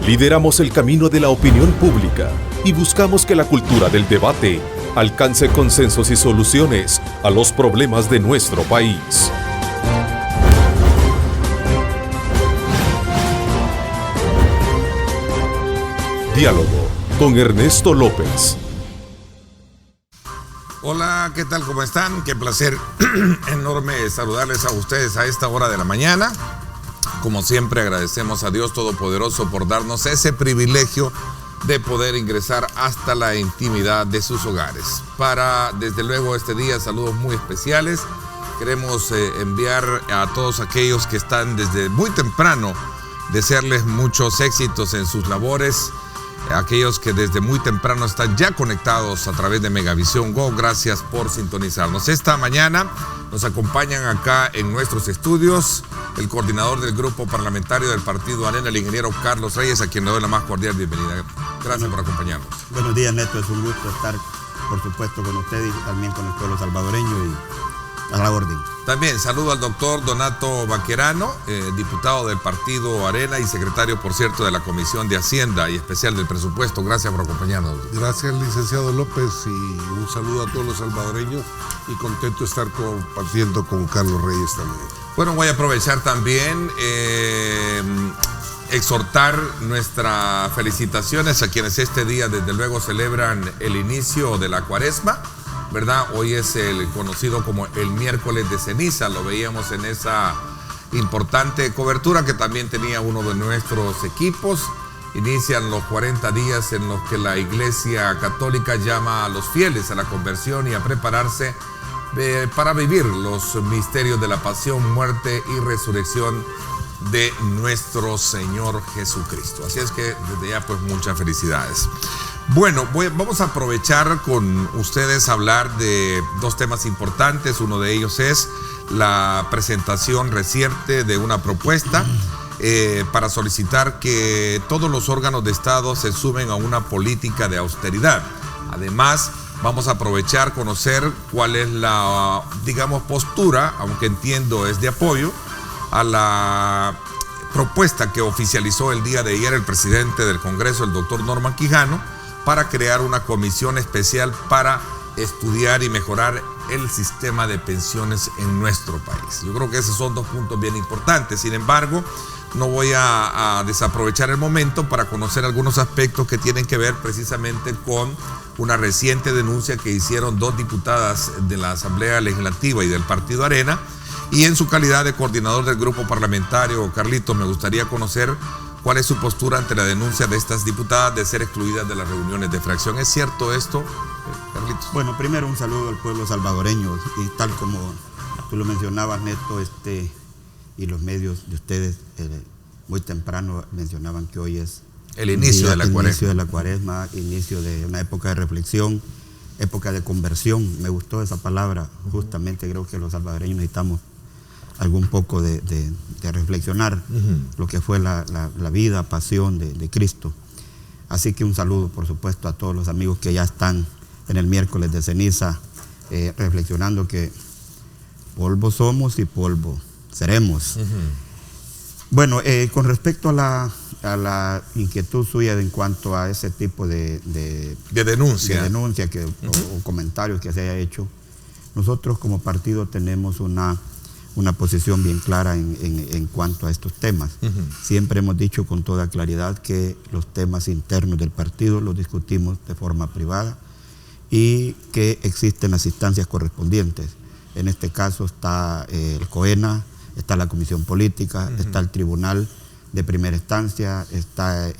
Lideramos el camino de la opinión pública y buscamos que la cultura del debate alcance consensos y soluciones a los problemas de nuestro país. Diálogo con Ernesto López. Hola, ¿qué tal? ¿Cómo están? Qué placer enorme saludarles a ustedes a esta hora de la mañana. Como siempre, agradecemos a Dios Todopoderoso por darnos ese privilegio de poder ingresar hasta la intimidad de sus hogares. Para, desde luego, este día, saludos muy especiales. Queremos enviar a todos aquellos que están desde muy temprano, desearles muchos éxitos en sus labores. Aquellos que desde muy temprano están ya conectados a través de Megavisión Go, gracias por sintonizarnos. Esta mañana nos acompañan acá en nuestros estudios el coordinador del grupo parlamentario del Partido Arena, el ingeniero Carlos Reyes, a quien le doy la más cordial bienvenida. Gracias por acompañarnos. Buenos días, Néstor, es un gusto estar, por supuesto, con usted y también con el pueblo salvadoreño y a la orden. También saludo al doctor Donato Baquerano, diputado del Partido Arena y secretario, por cierto, de la Comisión de Hacienda y especial del Presupuesto. Gracias por acompañarnos. Gracias, licenciado López, y un saludo a todos los salvadoreños y contento de estar compartiendo con Carlos Reyes también. Bueno, voy a aprovechar también exhortar nuestras felicitaciones a quienes este día desde luego celebran el inicio de la Cuaresma, ¿verdad? Hoy es el conocido como el miércoles de ceniza, lo veíamos en esa importante cobertura que también tenía uno de nuestros equipos. Inician los 40 días en los que la Iglesia Católica llama a los fieles a la conversión y a prepararse para vivir los misterios de la pasión, muerte y resurrección de nuestro Señor Jesucristo. Así es que desde ya pues muchas felicidades. Bueno, vamos a aprovechar con ustedes a hablar de dos temas importantes. Uno de ellos es la presentación reciente de una propuesta para solicitar que todos los órganos de Estado se sumen a una política de austeridad. Además, vamos a aprovechar, conocer cuál es la, digamos, postura, aunque entiendo es de apoyo, a la propuesta que oficializó el día de ayer el presidente del Congreso, el doctor Norman Quijano, para crear una comisión especial para estudiar y mejorar el sistema de pensiones en nuestro país. Yo creo que esos son dos puntos bien importantes. Sin embargo, no voy a desaprovechar el momento para conocer algunos aspectos que tienen que ver precisamente con una reciente denuncia que hicieron dos diputadas de la Asamblea Legislativa y del Partido Arena. Y en su calidad de coordinador del grupo parlamentario, Carlitos, me gustaría conocer cuál es su postura ante la denuncia de estas diputadas de ser excluidas de las reuniones de fracción. ¿Es cierto esto, Carlitos? Bueno, primero un saludo al pueblo salvadoreño y tal como tú lo mencionabas, Neto, y los medios de ustedes muy temprano mencionaban que hoy es el inicio de la Cuaresma. Inicio de la Cuaresma, inicio de una época de reflexión, época de conversión. Me gustó esa palabra, justamente creo que los salvadoreños necesitamos algún poco de reflexionar lo que fue la vida, pasión de Cristo. Así que un saludo, por supuesto, a todos los amigos que ya están en el miércoles de ceniza, reflexionando que polvo somos y polvo seremos. Bueno, con respecto a la inquietud suya en cuanto a ese tipo de denuncia o comentarios que se haya hecho, nosotros como partido tenemos una posición bien clara en cuanto a estos temas. Siempre hemos dicho con toda claridad que los temas internos del partido los discutimos de forma privada y que existen las instancias correspondientes. En este caso está el COENA, está la Comisión Política, está el Tribunal de Primera Instancia, está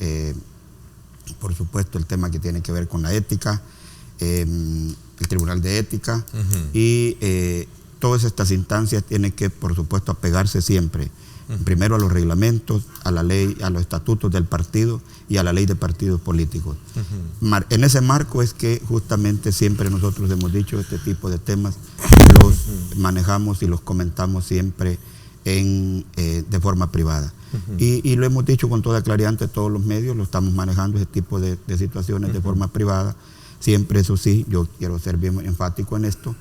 por supuesto el tema que tiene que ver con la ética, el Tribunal de Ética y todas estas instancias tienen que, por supuesto, apegarse siempre, primero a los reglamentos, a la ley, a los estatutos del partido y a la ley de partidos políticos. En ese marco es que justamente siempre nosotros hemos dicho este tipo de temas, los manejamos y los comentamos siempre de forma privada. Y lo hemos dicho con toda claridad ante todos los medios, lo estamos manejando ese tipo de situaciones de forma privada. Siempre, eso sí, yo quiero ser bien enfático en esto.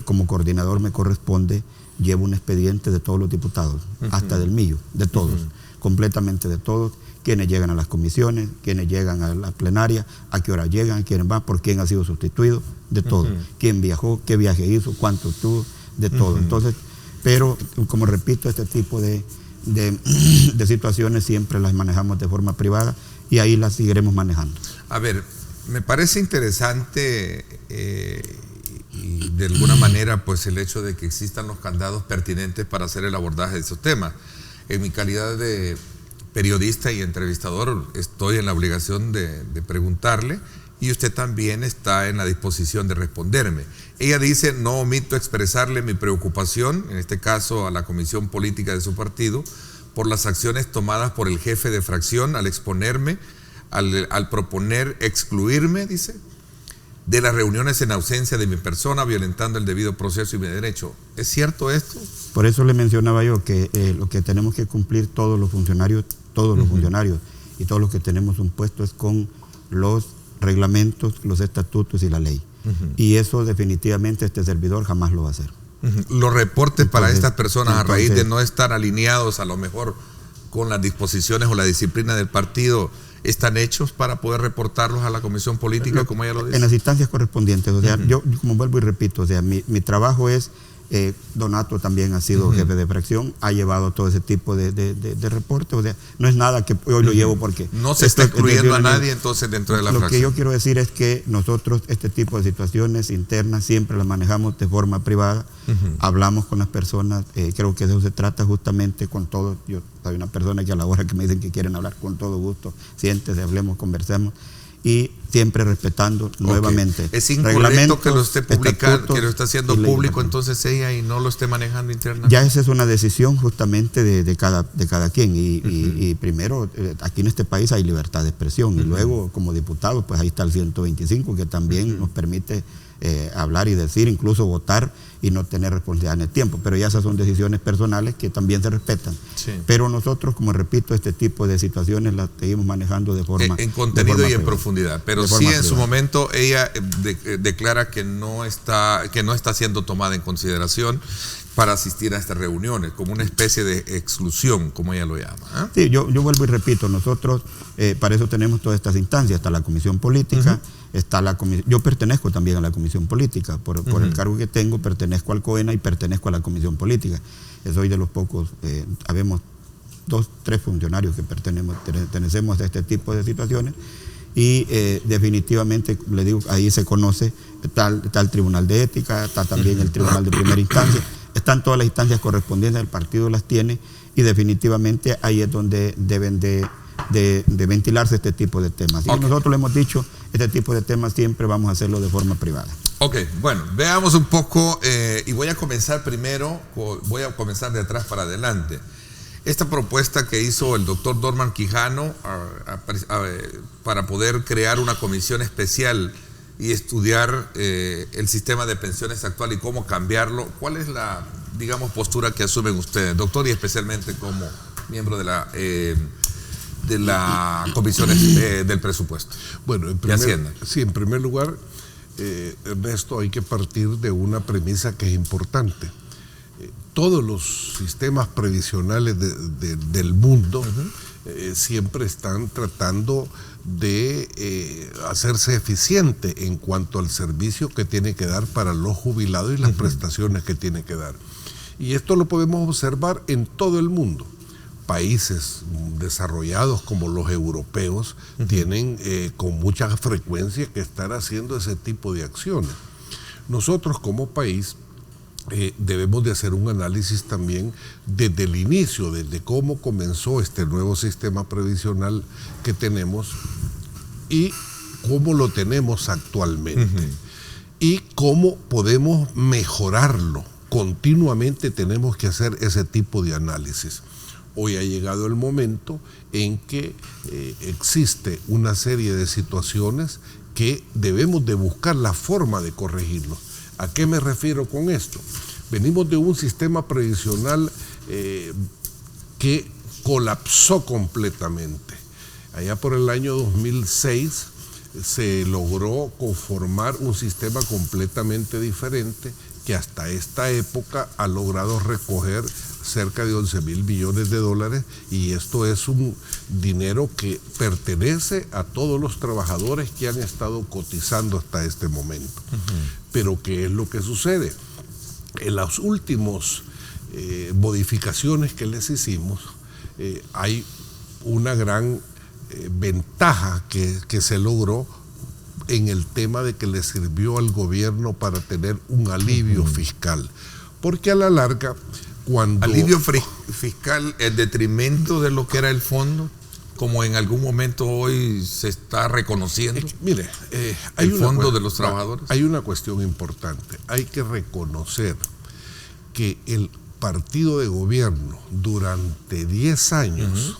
Como coordinador me corresponde, llevo un expediente de todos los diputados, hasta del mío, de todos, completamente de todos, quienes llegan a las comisiones, quienes llegan a la plenaria, a qué hora llegan, quiénes van, por quién ha sido sustituido, de todo. Quién viajó, qué viaje hizo, cuánto estuvo, de todo. Entonces, pero como repito, este tipo de situaciones siempre las manejamos de forma privada y ahí las seguiremos manejando. A ver, me parece interesante y de alguna manera pues el hecho de que existan los candados pertinentes para hacer el abordaje de esos temas. En mi calidad de periodista y entrevistador estoy en la obligación de preguntarle y usted también está en la disposición de responderme. Ella dice: no omito expresarle mi preocupación, en este caso a la comisión política de su partido, por las acciones tomadas por el jefe de fracción al exponerme, al proponer excluirme, dice, de las reuniones en ausencia de mi persona, violentando el debido proceso y mi derecho. ¿Es cierto esto? Por eso le mencionaba yo que lo que tenemos que cumplir todos los funcionarios y todos los que tenemos un puesto es con los reglamentos, los estatutos y la ley. Y eso definitivamente este servidor jamás lo va a hacer. Los reportes para estas personas a raíz de no estar alineados a lo mejor con las disposiciones o la disciplina del partido, ¿están hechos para poder reportarlos a la comisión política, como ella lo dice? En las instancias correspondientes. O sea, yo como vuelvo y repito, o sea, mi trabajo es, Donato también ha sido jefe de fracción, ha llevado todo ese tipo de reportes. O sea, no es nada que hoy lo llevo porque... No se está excluyendo a nadie entonces dentro de la fracción. Lo que yo quiero decir es que nosotros este tipo de situaciones internas siempre las manejamos de forma privada, hablamos con las personas, creo que de eso se trata justamente con todo. Yo soy una persona que a la hora que me dicen que quieren hablar, con todo gusto, siéntese, hablemos, conversemos. Y siempre respetando nuevamente. Es incorrecto que lo esté publicando, que lo esté haciendo público entonces ella y no lo esté manejando internamente. Ya esa es una decisión justamente de cada quien. Y primero, aquí en este país hay libertad de expresión. Y luego, como diputado, pues ahí está el 125 que también nos permite hablar y decir, incluso votar y no tener responsabilidad en el tiempo. Pero ya esas son decisiones personales que también se respetan. Sí. Pero nosotros, como repito, este tipo de situaciones las seguimos manejando de forma en contenido y en privada. Profundidad. Pero sí, en su momento ella declara que no está siendo tomada en consideración para asistir a estas reuniones, como una especie de exclusión, como ella lo llama. Sí, yo vuelvo y repito, nosotros para eso tenemos todas estas instancias, está la comisión política, está la comisión, yo pertenezco también a la comisión política, por el cargo que tengo, pertenezco al COENA y pertenezco a la comisión política. Soy de los pocos, habemos 2, 3 funcionarios que pertenecemos a este tipo de situaciones. Y definitivamente, le digo, ahí se conoce, está el Tribunal de Ética, está también el Tribunal de Primera Instancia, están todas las instancias correspondientes, el partido las tiene y definitivamente ahí es donde deben de ventilarse este tipo de temas. Y nosotros le hemos dicho, este tipo de temas siempre vamos a hacerlo de forma privada. Ok, bueno, veamos un poco y voy a comenzar de atrás para adelante. Esta propuesta que hizo el doctor Dorman Quijano para poder crear una comisión especial y estudiar el sistema de pensiones actual y cómo cambiarlo, ¿cuál es la, postura que asumen ustedes, doctor, y especialmente como miembro de la comisión del presupuesto? Bueno, en primer lugar, Ernesto, hay que partir de una premisa que es importante. Todos los sistemas previsionales del mundo siempre están tratando de hacerse eficiente en cuanto al servicio que tiene que dar para los jubilados y las prestaciones que tiene que dar. Y esto lo podemos observar en todo el mundo. Países desarrollados como los europeos tienen con mucha frecuencia que estar haciendo ese tipo de acciones. Nosotros como país debemos de hacer un análisis también desde el inicio, desde cómo comenzó este nuevo sistema previsional que tenemos y cómo lo tenemos actualmente y cómo podemos mejorarlo. Continuamente tenemos que hacer ese tipo de análisis. Hoy ha llegado el momento en que existe una serie de situaciones que debemos de buscar la forma de corregirlo. ¿A qué me refiero con esto? Venimos de un sistema previsional que colapsó completamente. Allá por el año 2006 se logró conformar un sistema completamente diferente que hasta esta época ha logrado recoger cerca de 11.000 millones de dólares, y esto es un dinero que pertenece a todos los trabajadores que han estado cotizando hasta este momento. Pero ¿qué es lo que sucede? En las últimas modificaciones que les hicimos, hay una gran ventaja que se logró en el tema de que le sirvió al gobierno para tener un alivio fiscal, porque a la larga, cuando... Alivio fiscal en detrimento de lo que era el fondo, como en algún momento hoy se está reconociendo. Mire, el fondo de los trabajadores. Hay una cuestión importante. Hay que reconocer que el partido de gobierno durante 10 años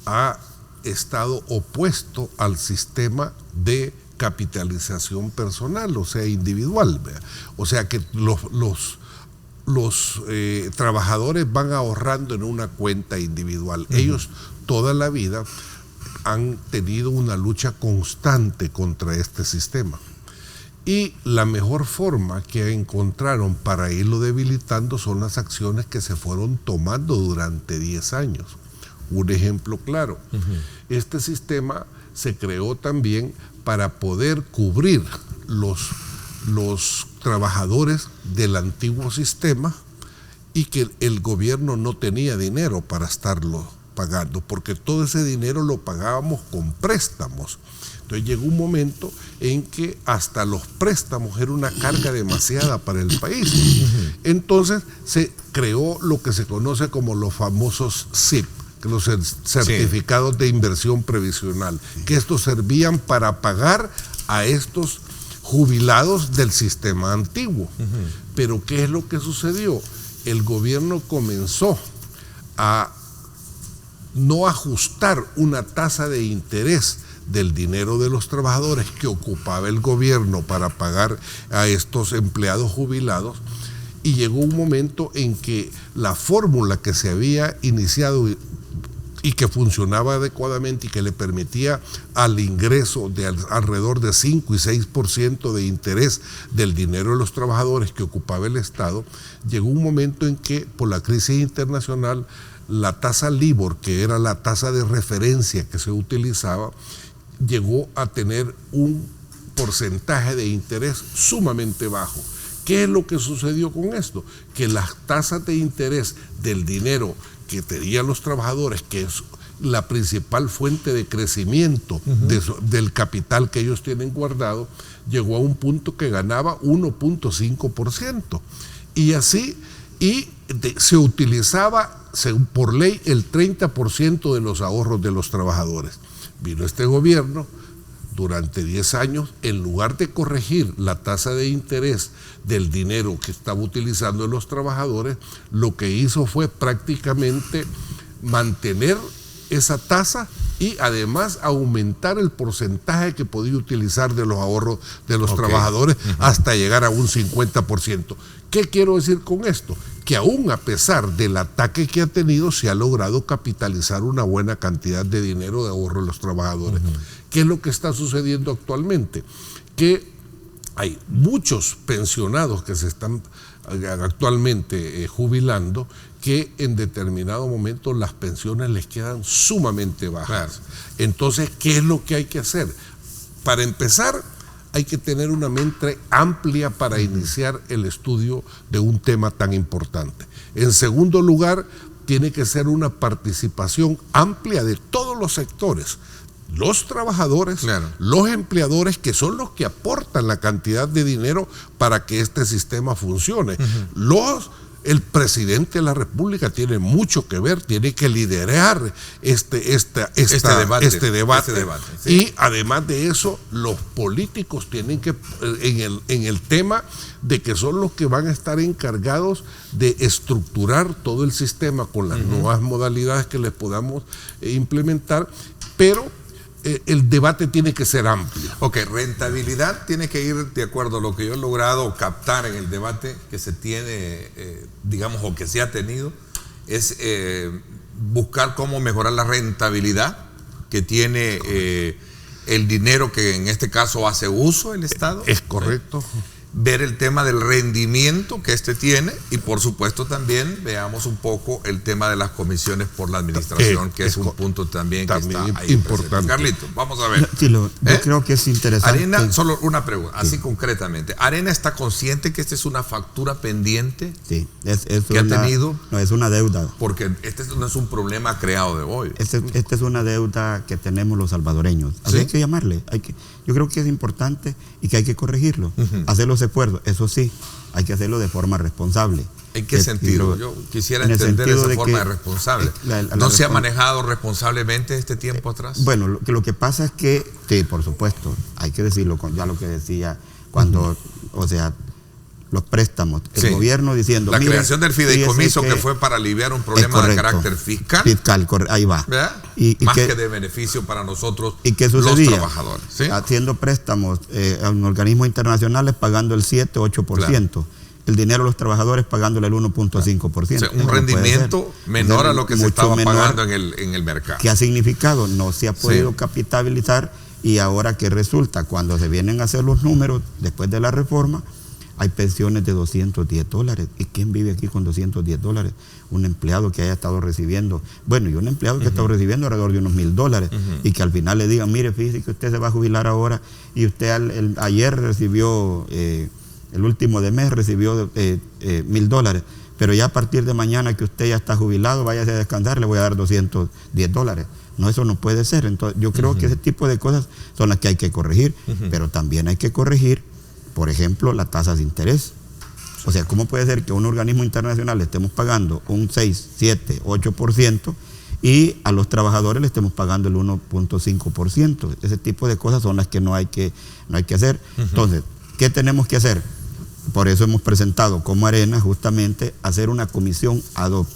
ha estado opuesto al sistema de capitalización personal, o sea, individual. ¿Verdad? O sea que los trabajadores van ahorrando en una cuenta individual. Ellos toda la vida han tenido una lucha constante contra este sistema. Y la mejor forma que encontraron para irlo debilitando son las acciones que se fueron tomando durante 10 años. Un ejemplo claro, este sistema se creó también para poder cubrir los trabajadores del antiguo sistema, y que el gobierno no tenía dinero para estarlo pagando, porque todo ese dinero lo pagábamos con préstamos. Entonces llegó un momento en que hasta los préstamos era una carga demasiada para el país. Entonces se creó lo que se conoce como los famosos CIP, los certificados de inversión previsional, que estos servían para pagar a estos jubilados del sistema antiguo. Pero ¿qué es lo que sucedió? El gobierno comenzó a no ajustar una tasa de interés del dinero de los trabajadores que ocupaba el gobierno para pagar a estos empleados jubilados, y llegó un momento en que la fórmula que se había iniciado y que funcionaba adecuadamente y que le permitía al ingreso de alrededor de 5 y 6% de interés del dinero de los trabajadores que ocupaba el Estado, llegó un momento en que por la crisis internacional la tasa LIBOR, que era la tasa de referencia que se utilizaba, llegó a tener un porcentaje de interés sumamente bajo. ¿Qué es lo que sucedió con esto? Que las tasas de interés del dinero que tenían los trabajadores, que es la principal fuente de crecimiento del capital que ellos tienen guardado, llegó a un punto que ganaba 1.5%. Y así, se utilizaba por ley el 30% de los ahorros de los trabajadores. Vino este gobierno durante 10 años, en lugar de corregir la tasa de interés del dinero que estaba utilizando los trabajadores, lo que hizo fue prácticamente mantener esa tasa y además aumentar el porcentaje que podía utilizar de los ahorros de los trabajadores hasta llegar a un 50%. ¿Qué quiero decir con esto? Que aún a pesar del ataque que ha tenido, se ha logrado capitalizar una buena cantidad de dinero de ahorro de los trabajadores. ¿Qué es lo que está sucediendo actualmente? Que hay muchos pensionados que se están actualmente jubilando, que en determinado momento las pensiones les quedan sumamente bajas. Claro. Entonces, ¿qué es lo que hay que hacer? Para empezar, hay que tener una mente amplia para iniciar el estudio de un tema tan importante. En segundo lugar, tiene que ser una participación amplia de todos los sectores. Los trabajadores, los empleadores, que son los que aportan la cantidad de dinero para que este sistema funcione. El presidente de la República tiene mucho que ver, tiene que liderar este debate. ¿Sí? Y además de eso, los políticos tienen que, en el tema de que son los que van a estar encargados de estructurar todo el sistema con las nuevas modalidades que les podamos implementar, pero el debate tiene que ser amplio. Ok, rentabilidad tiene que ir de acuerdo a lo que yo he logrado captar en el debate que se tiene, digamos, o que se ha tenido, es buscar cómo mejorar la rentabilidad que tiene el dinero que en este caso hace uso el Estado. Es correcto. ver el tema del rendimiento que tiene y por supuesto también veamos un poco el tema de las comisiones por la administración, que es un punto también que está ahí importante. presente. Carlitos, vamos a ver. Sí, yo creo que es interesante. Arena, solo una pregunta, así concretamente. ¿Arena está consciente que esta es una factura pendiente? Sí, que ha tenido. No, es una deuda. Porque este no es un problema creado de hoy. Esta es una deuda que tenemos los salvadoreños. Así ¿Sí? hay que llamarle. Yo creo que es importante y que hay que corregirlo. Hacer los esfuerzos. Eso sí, hay que hacerlo de forma responsable. ¿En qué sentido? Yo quisiera entender esa forma de responsable. ¿No se ha manejado responsablemente este tiempo atrás? Bueno, lo que pasa es que, sí, por supuesto, hay que decirlo, ya lo que decía, cuando, o sea, los préstamos, el gobierno diciendo... La creación del fideicomiso que fue para aliviar un problema de carácter fiscal. Ahí va. Más que de beneficio para nosotros, ¿y qué sucedía? Los trabajadores. ¿Sí? Haciendo préstamos a organismos internacionales pagando el 7-8%. Claro. El dinero a los trabajadores pagándole el 1.5%. O sea, un rendimiento menor a lo que se estaba pagando en el mercado. ¿Qué ha significado? No se ha podido capitalizar y ahora que resulta, cuando se vienen a hacer los números después de la reforma, hay pensiones de $210. ¿Y quién vive aquí con $210? Un empleado que haya estado recibiendo, bueno, y un empleado que ha estado recibiendo alrededor de unos $1,000 y que al final le digan, mire, fíjese que usted se va a jubilar ahora y usted ayer recibió, el último de mes recibió $1,000, pero ya a partir de mañana que usted ya está jubilado, váyase a descansar, le voy a dar $210. No, eso no puede ser. Entonces, yo creo que ese tipo de cosas son las que hay que corregir, pero también hay que corregir, por ejemplo, las tasas de interés. O sea, ¿cómo puede ser que a un organismo internacional le estemos pagando un 6, 7, 8% y a los trabajadores le estemos pagando el 1.5%? Ese tipo de cosas son las que no hay que hacer. Entonces, ¿qué tenemos que hacer? Por eso hemos presentado como Arena justamente hacer una comisión ad hoc.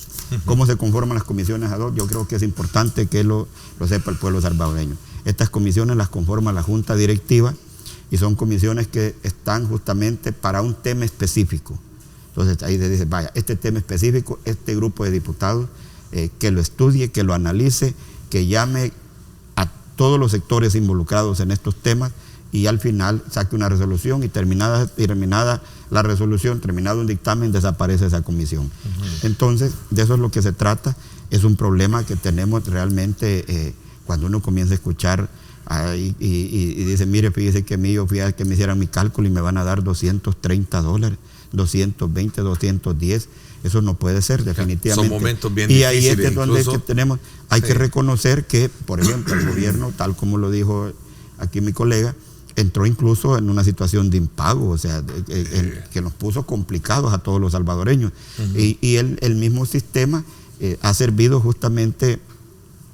¿Cómo se conforman las comisiones ad hoc? Yo creo que es importante que lo sepa el pueblo salvadoreño. Estas comisiones las conforma la Junta Directiva y son comisiones que están justamente para un tema específico. Entonces ahí se dice, vaya, este tema específico, este grupo de diputados que lo estudie, que lo analice, que llame a todos los sectores involucrados en estos temas y al final saque una resolución y terminada la resolución, terminado un dictamen, desaparece esa comisión. Entonces, de eso es lo que se trata. Es un problema que tenemos realmente cuando uno comienza a escuchar y dice, mire, fíjese que yo fui a que me hicieran mi cálculo y me van a dar $230, 220, 210. Eso no puede ser, definitivamente. Son momentos bien difíciles. Y ahí es donde hay que reconocer que, por ejemplo, el gobierno, tal como lo dijo aquí mi colega, entró incluso en una situación de impago, o sea, que nos puso complicados a todos los salvadoreños. Y el mismo sistema ha servido justamente,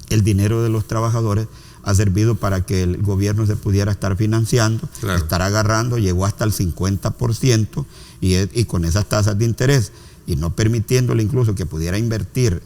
el dinero de los trabajadores ha servido para que el gobierno se pudiera estar financiando, estar agarrando, llegó hasta el 50% y con esas tasas de interés y no permitiéndole incluso que pudiera invertir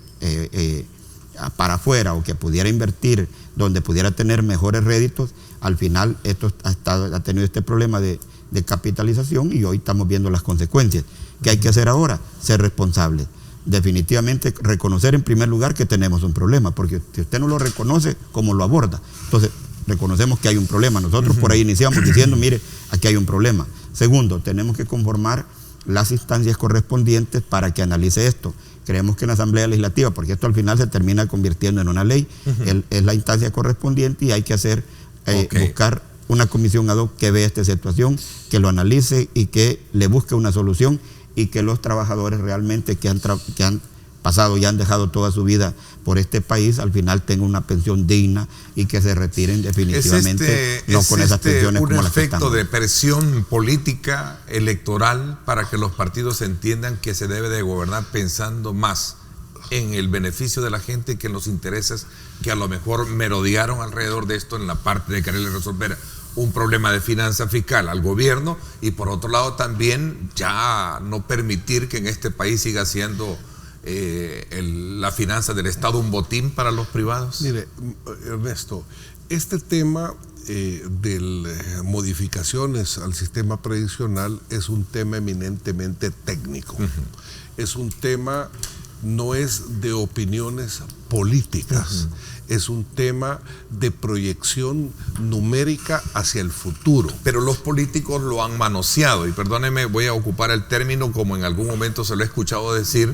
para afuera o que pudiera invertir donde pudiera tener mejores réditos, al final esto ha tenido este problema de capitalización y hoy estamos viendo las consecuencias. ¿Qué hay que hacer ahora? Ser responsables. Definitivamente reconocer en primer lugar que tenemos un problema, porque si usted no lo reconoce, ¿cómo lo aborda? Entonces, reconocemos que hay un problema. Nosotros por ahí iniciamos diciendo, mire, aquí hay un problema. Segundo, tenemos que conformar las instancias correspondientes para que analice esto. Creemos que en la Asamblea Legislativa, porque esto al final se termina convirtiendo en una ley, es la instancia correspondiente y hay que hacer, buscar una comisión ad hoc que vea esta situación, que lo analice y que le busque una solución y que los trabajadores realmente que han pasado y han dejado toda su vida por este país, al final tengan una pensión digna y que se retiren definitivamente, no con esas pensiones como las que están. ¿Es un efecto de presión política, electoral, para que los partidos entiendan que se debe de gobernar pensando más en el beneficio de la gente que en los intereses que a lo mejor merodearon alrededor de esto en la parte de quererle resolver un problema de finanza fiscal al gobierno y por otro lado también ya no permitir que en este país siga siendo la finanza del Estado un botín para los privados? Mire, Ernesto, este tema de modificaciones al sistema previsional es un tema eminentemente técnico. Es un tema no es de opiniones políticas, es un tema de proyección numérica hacia el futuro. Pero los políticos lo han manoseado, y perdóneme, voy a ocupar el término como en algún momento se lo he escuchado decir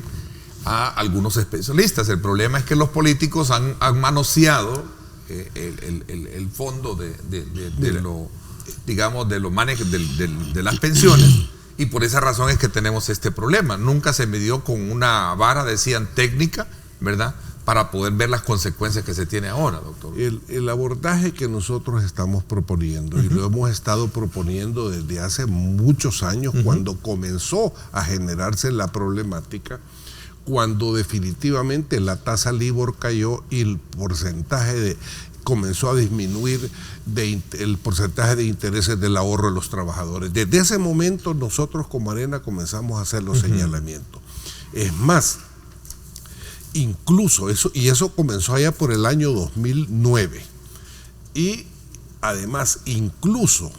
a algunos especialistas. El problema es que los políticos han manoseado el fondo de lo, digamos, de los manejos de las pensiones, y por esa razón es que tenemos este problema. Nunca se midió con una vara, decían, técnica, ¿verdad?, para poder ver las consecuencias que se tiene ahora, doctor. El abordaje que nosotros estamos proponiendo, y lo hemos estado proponiendo desde hace muchos años, cuando comenzó a generarse la problemática, cuando definitivamente la tasa LIBOR cayó y el porcentaje comenzó a disminuir el porcentaje de intereses del ahorro de los trabajadores. Desde ese momento nosotros como Arena comenzamos a hacer los señalamientos. Es más, incluso eso comenzó allá por el año 2009. Y además, incluso,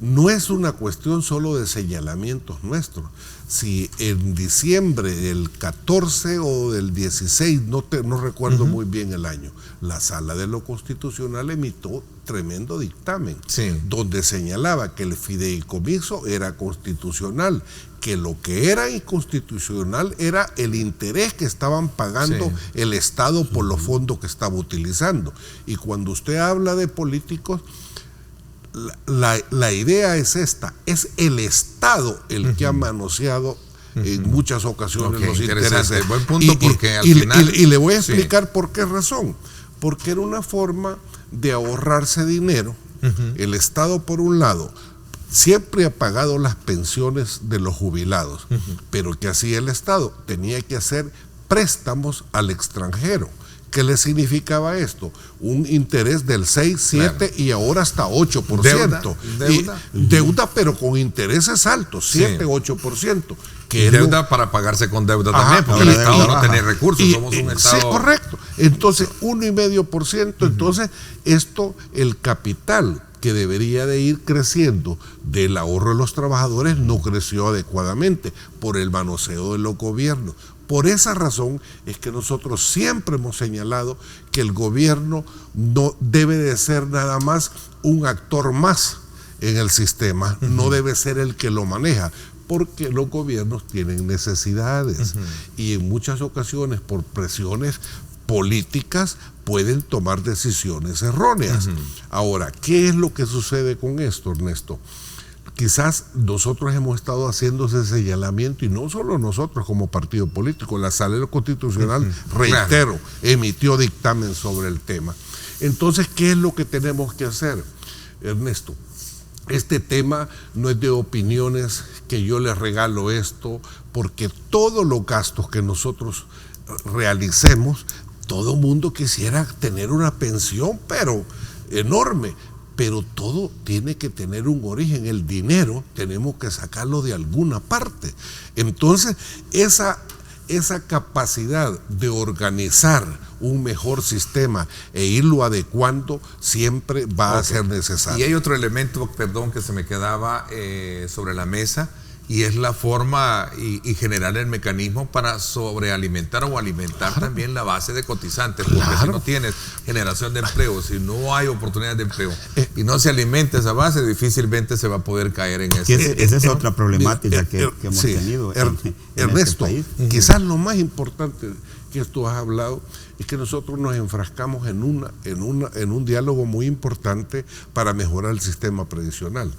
no es una cuestión solo de señalamientos nuestros. Si en diciembre del 14 o del 16, no recuerdo muy bien el año, la Sala de lo Constitucional emitió tremendo dictamen, donde señalaba que el fideicomiso era constitucional, que lo que era inconstitucional era el interés que estaban pagando el Estado por los fondos que estaba utilizando. Y cuando usted habla de políticos, la idea es esta: es el Estado el que ha manoseado en muchas ocasiones los intereses. Buen punto, porque al final... Y le voy a explicar por qué razón. Porque era una forma de ahorrarse dinero. El Estado, por un lado, siempre ha pagado las pensiones de los jubilados, pero ¿qué hacía el Estado? Tenía que hacer préstamos al extranjero. ¿Qué le significaba esto? Un interés del 6, 7 y ahora hasta 8%. Deuda, pero con intereses altos, 7, 8%. Que deuda para pagarse con deuda también, porque el Estado no tiene recursos, somos un Estado... Sí, correcto. Entonces, 1,5%. Entonces, el capital que debería de ir creciendo del ahorro de los trabajadores no creció adecuadamente por el manoseo de los gobiernos. Por esa razón es que nosotros siempre hemos señalado que el gobierno no debe de ser nada más un actor más en el sistema, no debe ser el que lo maneja, porque los gobiernos tienen necesidades y en muchas ocasiones por presiones políticas pueden tomar decisiones erróneas. Ahora, ¿qué es lo que sucede con esto, Ernesto? Quizás nosotros hemos estado haciendo ese señalamiento, y no solo nosotros como partido político, la Sala de lo Constitucional, reitero, emitió dictamen sobre el tema. Entonces, ¿qué es lo que tenemos que hacer, Ernesto? Este tema no es de opiniones que yo les regalo esto, porque todos los gastos que nosotros realicemos, todo mundo quisiera tener una pensión, pero enorme. Pero todo tiene que tener un origen. El dinero tenemos que sacarlo de alguna parte. Entonces, esa capacidad de organizar un mejor sistema e irlo adecuando siempre va a ser necesario. Y hay otro elemento, perdón, que se me quedaba sobre la mesa, y es la forma y generar el mecanismo para sobrealimentar o alimentar también la base de cotizantes, porque si no tienes generación de empleo, si no hay oportunidades de empleo y no se alimenta esa base, difícilmente se va a poder caer en eso. Esa es otra problemática que hemos tenido Ernesto, en este país. Quizás lo más importante que esto has hablado es que nosotros nos enfrascamos en un diálogo muy importante para mejorar el sistema previsional,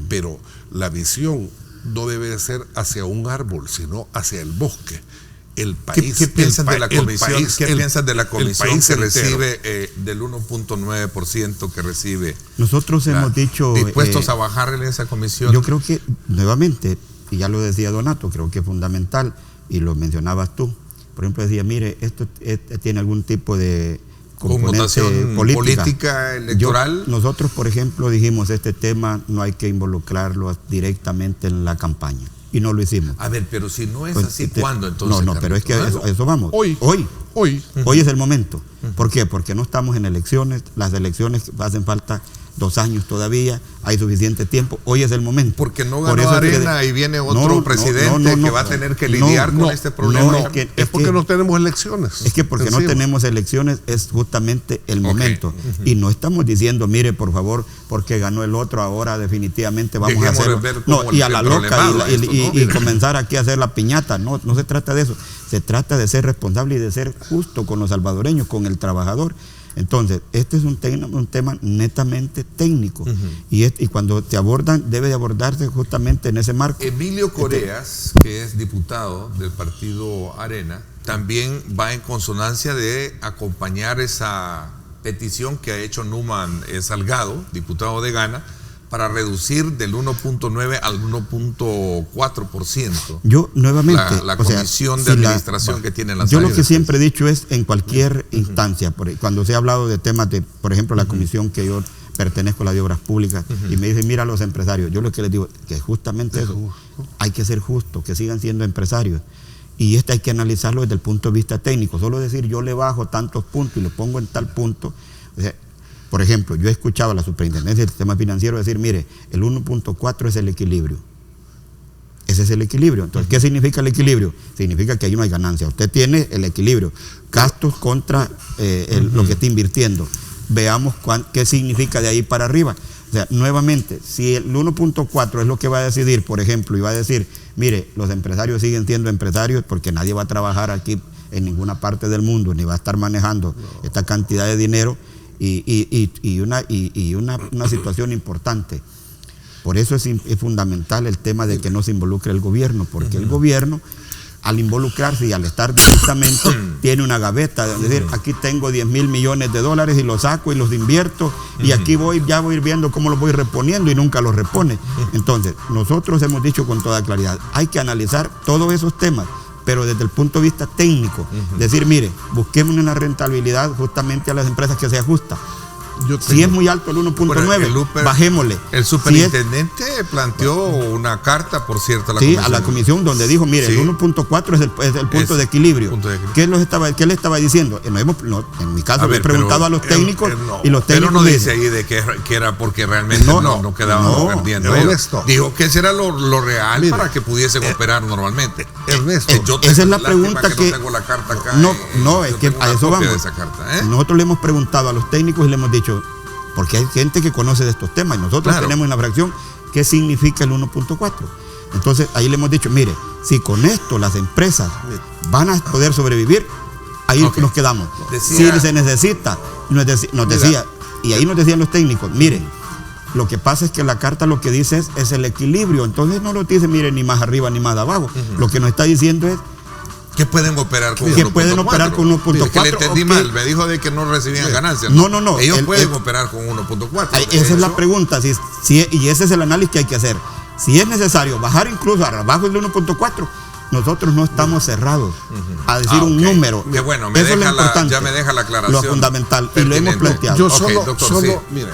pero la visión no debe ser hacia un árbol, sino hacia el bosque. El país, ¿Qué piensan de la comisión? ¿Qué piensan de la comisión que recibe del 1.9% que recibe? Nosotros hemos dicho... ¿Dispuestos a bajarle esa comisión? Yo creo que, nuevamente, y ya lo decía Donato, creo que es fundamental, y lo mencionabas tú. Por ejemplo, decía, mire, esto tiene algún tipo de connotación política electoral. Nosotros, por ejemplo, dijimos, este tema no hay que involucrarlo directamente en la campaña. Y no lo hicimos. A ver, pero si no es así, ¿cuándo entonces? No, pero es que a eso vamos. Hoy es el momento. ¿Por qué? Porque no estamos en elecciones. Las elecciones hacen falta 2 años todavía, hay suficiente tiempo, hoy es el momento. Porque no ganó Arena y viene otro presidente que va a tener que lidiar con este problema. Es porque no tenemos elecciones. Es que porque no tenemos elecciones es justamente el momento. Y no estamos diciendo, mire, por favor, porque ganó el otro, ahora definitivamente vamos a hacerlo. Y a la loca y comenzar aquí a hacer la piñata. No se trata de eso. Se trata de ser responsable y de ser justo con los salvadoreños, con el trabajador. Entonces, este es un tema netamente técnico. Y cuando te abordan, debe de abordarse justamente en ese marco. Emilio Coreas, que es diputado del partido Arena, también va en consonancia de acompañar esa petición que ha hecho Numan Salgado, diputado de Gana, para reducir del 1.9 al 1.4%. Yo nuevamente la comisión de administración que tienen las áreas. Yo lo que siempre he dicho es en cualquier instancia, cuando se ha hablado de temas de, por ejemplo, la comisión que yo pertenezco, la de obras públicas, y me dicen, mira a los empresarios, yo lo que les digo, que justamente eso, hay que ser justo, que sigan siendo empresarios. Y hay que analizarlo desde el punto de vista técnico. Solo decir, yo le bajo tantos puntos y lo pongo en tal punto. O sea, por ejemplo, yo he escuchado a la Superintendencia del Sistema Financiero decir, mire, el 1.4 es el equilibrio. Ese es el equilibrio. Entonces, ¿qué significa el equilibrio? Significa que ahí no hay ganancia. Usted tiene el equilibrio. Gastos contra lo que está invirtiendo. Veamos qué significa de ahí para arriba. O sea, nuevamente, si el 1.4 es lo que va a decidir, por ejemplo, y va a decir, mire, los empresarios siguen siendo empresarios porque nadie va a trabajar aquí en ninguna parte del mundo, ni va a estar manejando esta cantidad de dinero. Y una situación importante. Por eso es fundamental el tema de que no se involucre el gobierno, porque el gobierno, al involucrarse y al estar directamente, tiene una gaveta, es decir, aquí tengo 10,000 millones de dólares y los saco y los invierto, y aquí ya voy viendo cómo los voy reponiendo y nunca los repone. Entonces, nosotros hemos dicho con toda claridad, hay que analizar todos esos temas, pero desde el punto de vista técnico, decir, mire, busquemos una rentabilidad justamente a las empresas que sea justa. Si es muy alto el 1.9, bajémosle. El superintendente planteó una carta, por cierto, a la comisión donde dijo, mire, el 1.4 es el punto de equilibrio. ¿Qué le estaba diciendo? En mi caso le he preguntado a los técnicos y los técnicos... Pero no dice ahí de que era porque realmente no quedaban perdiendo. Dijo que ese era lo real para que pudiesen operar normalmente. Ernesto, esa es la pregunta que... no tengo la carta acá. Es que a eso vamos. Nosotros le hemos preguntado a los técnicos y le hemos dicho, porque hay gente que conoce de estos temas y nosotros tenemos en la fracción qué significa el 1.4. Entonces ahí le hemos dicho, mire, si con esto las empresas van a poder sobrevivir, ahí nos quedamos. Si se necesita, nos decía, y ahí nos decían los técnicos, miren, lo que pasa es que la carta lo que dice es el equilibrio. Entonces no lo dice, miren, ni más arriba ni más abajo. Lo que nos está diciendo es que pueden operar con 1.4. Que pueden operar con 1.4. Que le entendí mal, me dijo de que no recibían ganancias. No. Ellos pueden operar con 1.4. Esa es la pregunta, y ese es el análisis que hay que hacer. Si es necesario bajar incluso abajo del 1.4, nosotros no estamos cerrados a decir un número. Que bueno, eso es lo importante, ya me deja la aclaración. Lo fundamental, y lo hemos planteado. Yo solo mira,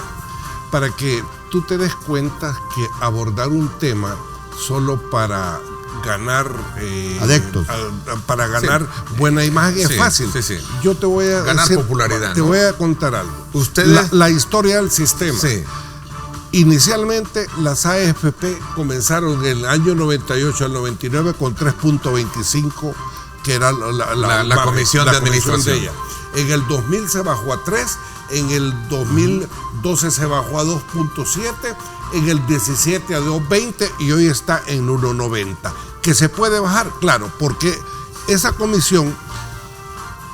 para que tú te des cuenta que abordar un tema solo para ganar adeptos, para ganar buena imagen es fácil. Yo te voy a ganar popularidad. Te voy a contar algo. Ustedes la historia del sistema. Inicialmente las AFP comenzaron en el año 98 al 99 con 3.25, que era la comisión de administración de ella. En el 2000 se bajó a 3, en el 2012 se bajó a 2.7, en el 17 a 2.20 y hoy está en 1.90. ¿Que se puede bajar? Claro, porque esa comisión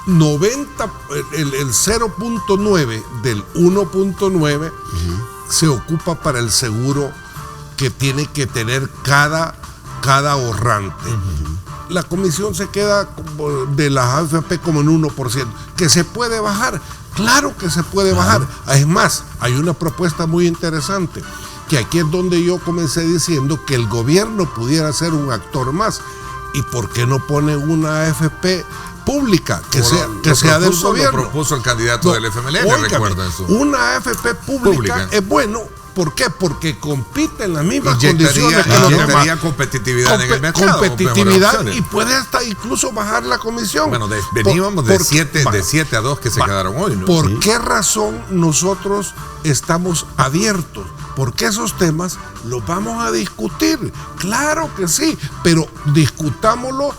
90, el 0.9 del 1.9 se ocupa para el seguro que tiene que tener cada ahorrante. La comisión se queda de las AFP como en 1%. ¿Que se puede bajar? Claro que se puede bajar. Es más, hay una propuesta muy interesante, que aquí es donde yo comencé diciendo que el gobierno pudiera ser un actor más. ¿Y por qué no pone una AFP pública que sea del gobierno? Lo propuso el candidato del FMLN, recuerda eso. Una AFP pública es bueno ¿Por qué? Porque compite en las mismas condiciones que los demás. Inyectaría competitividad en el mercado. Competitividad y puede hasta incluso bajar la comisión. Bueno, veníamos de 7 a 2 que se quedaron hoy, ¿no? ¿Por qué razón nosotros estamos abiertos? Porque esos temas los vamos a discutir. Claro que sí, pero discutámoslo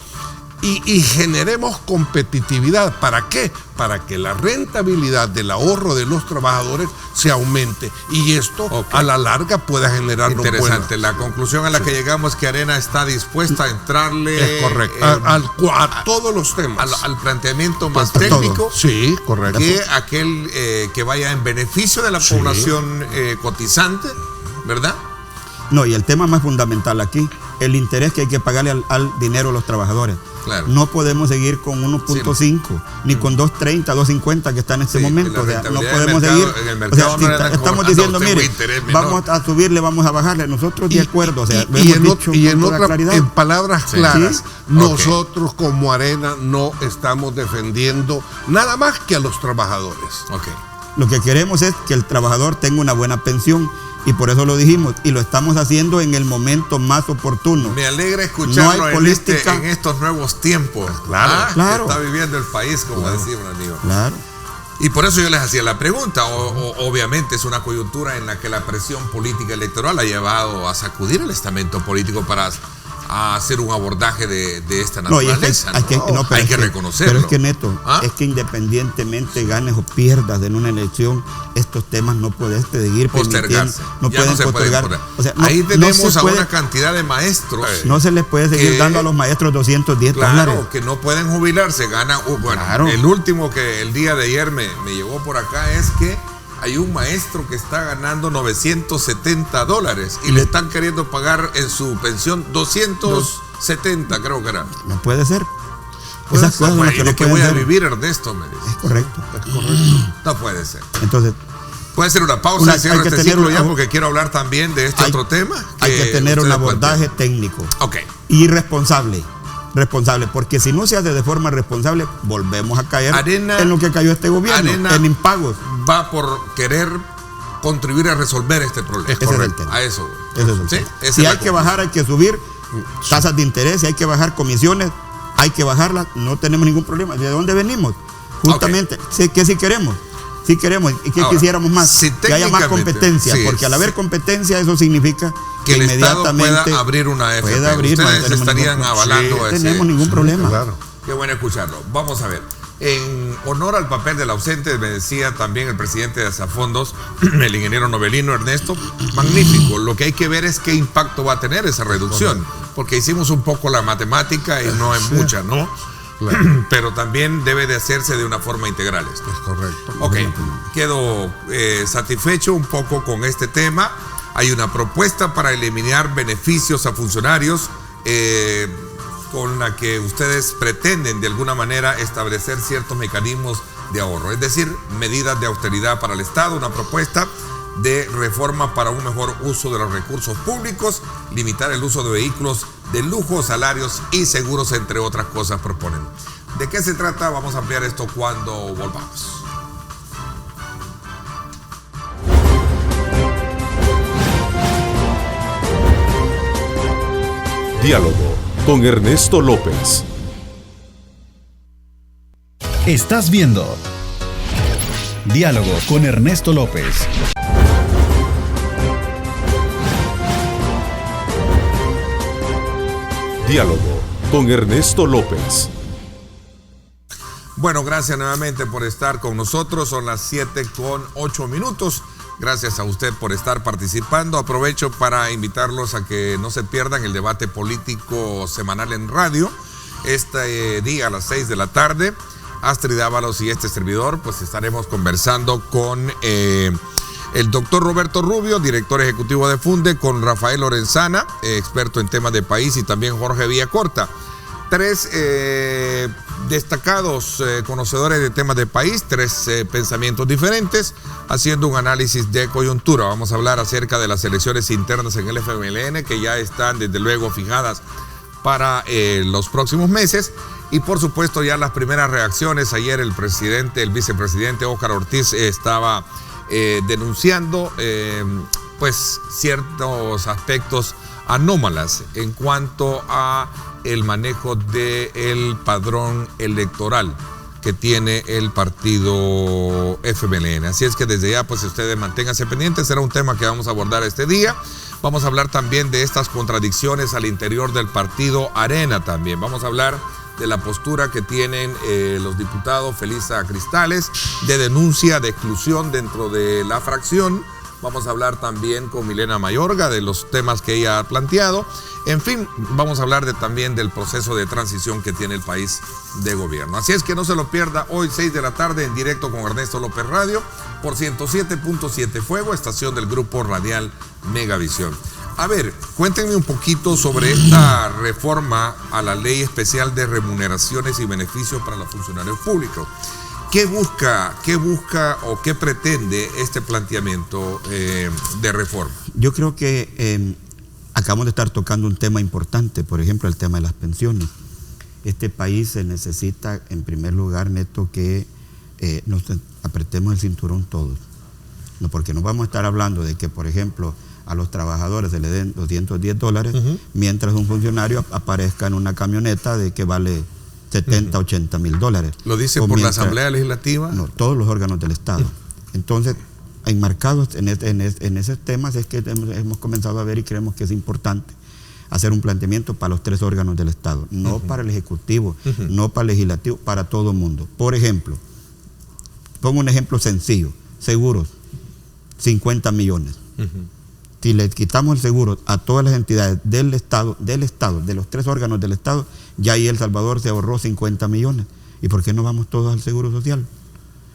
y generemos competitividad. ¿Para qué? Para que la rentabilidad del ahorro de los trabajadores se aumente y esto a la larga pueda generar interesante. La conclusión a la que llegamos es que Arena está dispuesta a entrarle es correcto a todos los temas, al planteamiento más técnico. Sí, correcto. Que aquel que vaya en beneficio de la población cotizante, ¿verdad? No, y el tema más fundamental aquí, el interés que hay que pagarle al dinero a los trabajadores. Claro. No podemos seguir con 1.5, ni con 2.30, 2.50 que está en este momento. O sea, no podemos seguir. Estamos diciendo, mire, vamos a subirle, vamos a bajarle. Nosotros de acuerdo. O sea, en palabras claras, nosotros como Arena no estamos defendiendo nada más que a los trabajadores. Lo que queremos es que el trabajador tenga una buena pensión. Y por eso lo dijimos, y lo estamos haciendo en el momento más oportuno. Me alegra escucharlo no en estos nuevos tiempos. Claro. Que está viviendo el país, como decía un amigo. Claro. Y por eso yo les hacía la pregunta. Obviamente es una coyuntura en la que la presión política electoral ha llevado a sacudir el estamento político para hacer un abordaje de esta naturaleza. Hay que reconocerlo. Pero es que, Neto, es que independientemente ganes o pierdas en una elección, estos temas no puedes seguir postergarse. No pueden postergar. O sea, ahí tenemos a una cantidad de maestros. No se les puede seguir dando a los maestros 210 dólares. Claro, que no pueden jubilarse. Ganan. El último que el día de ayer me llevó por acá es que hay un maestro que está ganando $970 y le están queriendo pagar en su pensión 270, creo que era. No puede ser. Esas cosas son las que no pueden ser. Vivir, Ernesto, me dice. Es correcto. No puede ser. Entonces, puede ser una pausa y cierro este ciclo ya porque quiero hablar también de este otro tema. Hay que tener un abordaje técnico. Y responsable, porque si no se hace de forma responsable, volvemos a caer en lo que cayó este gobierno, en impagos. Va por querer contribuir a resolver este problema. Ese es el tema. A eso. Si hay que bajar, hay que subir tasas de interés, si hay que bajar comisiones, hay que bajarlas, no tenemos ningún problema. ¿De dónde venimos? Justamente, que si queremos. Sí queremos, y que quisiéramos más, que haya más competencia, porque al haber competencia eso significa que el inmediatamente Estado pueda abrir una FP. Ustedes estarían avalando no tenemos ningún problema. Claro. Qué bueno escucharlo. Vamos a ver. En honor al papel del ausente, me decía también el presidente de Asafondos, el ingeniero Novelino Ernesto, magnífico. Lo que hay que ver es qué impacto va a tener esa reducción, porque hicimos un poco la matemática y no es mucha, ¿no? Claro. Pero también debe de hacerse de una forma integral esto. Es correcto. Quedo satisfecho un poco con este tema. Hay una propuesta para eliminar beneficios a funcionarios con la que ustedes pretenden de alguna manera establecer ciertos mecanismos de ahorro, es decir, medidas de austeridad para el Estado, una propuesta de reforma para un mejor uso de los recursos públicos, limitar el uso de vehículos de lujo, salarios y seguros, entre otras cosas proponen. ¿De qué se trata? Vamos a ampliar esto cuando volvamos. Diálogo con Ernesto López. Estás viendo Diálogo con Ernesto López. Diálogo con Ernesto López. Bueno, gracias nuevamente por estar con nosotros. Son las 7:08. Gracias a usted por estar participando. Aprovecho para invitarlos a que no se pierdan el debate político semanal en radio. Este día a las 6 de la tarde, Astrid Ábalos y este servidor, pues estaremos conversando con el doctor Roberto Rubio, director ejecutivo de Funde, con Rafael Lorenzana, experto en temas de país, y también Jorge Villacorta. Tres destacados conocedores de temas de país, tres pensamientos diferentes, haciendo un análisis de coyuntura. Vamos a hablar acerca de las elecciones internas en el FMLN, que ya están desde luego fijadas para los próximos meses. Y por supuesto ya las primeras reacciones. Ayer el vicepresidente Óscar Ortiz estaba denunciando pues ciertos aspectos anómalas en cuanto a el manejo del padrón electoral que tiene el partido FMLN. Así es que desde ya, pues ustedes manténganse pendientes, será un tema que vamos a abordar este día. Vamos a hablar también de estas contradicciones al interior del partido Arena también. Vamos a hablar de la postura que tienen los diputados Felisa Cristales de denuncia de exclusión dentro de la fracción. Vamos a hablar también con Milena Mayorga de los temas que ella ha planteado. En fin, vamos a hablar también del proceso de transición que tiene el país de gobierno. Así es que no se lo pierda hoy 6 de la tarde en directo con Ernesto López Radio por 107.7 Fuego, estación del grupo radial Megavisión. A ver, cuéntenme un poquito sobre esta reforma a la Ley Especial de Remuneraciones y Beneficios para los Funcionarios Públicos. ¿Qué busca o qué pretende este planteamiento de reforma? Yo creo que acabamos de estar tocando un tema importante, por ejemplo, el tema de las pensiones. Este país se necesita, en primer lugar, Neto, que nos apretemos el cinturón todos. No, porque no vamos a estar hablando de que, por ejemplo, a los trabajadores se le den $210, mientras un funcionario aparezca en una camioneta de que vale 70, 80 mil dólares. ¿Lo dice por la Asamblea Legislativa? No, todos los órganos del Estado. Entonces, enmarcados en esos temas es que hemos comenzado a ver y creemos que es importante hacer un planteamiento para los 3 órganos del Estado, no para el Ejecutivo, no para el Legislativo, para todo el mundo. Por ejemplo, pongo un ejemplo sencillo, seguros, 50 millones. Si le quitamos el seguro a todas las entidades del Estado, de los 3 órganos del Estado, ya ahí El Salvador se ahorró 50 millones. ¿Y por qué no vamos todos al Seguro Social?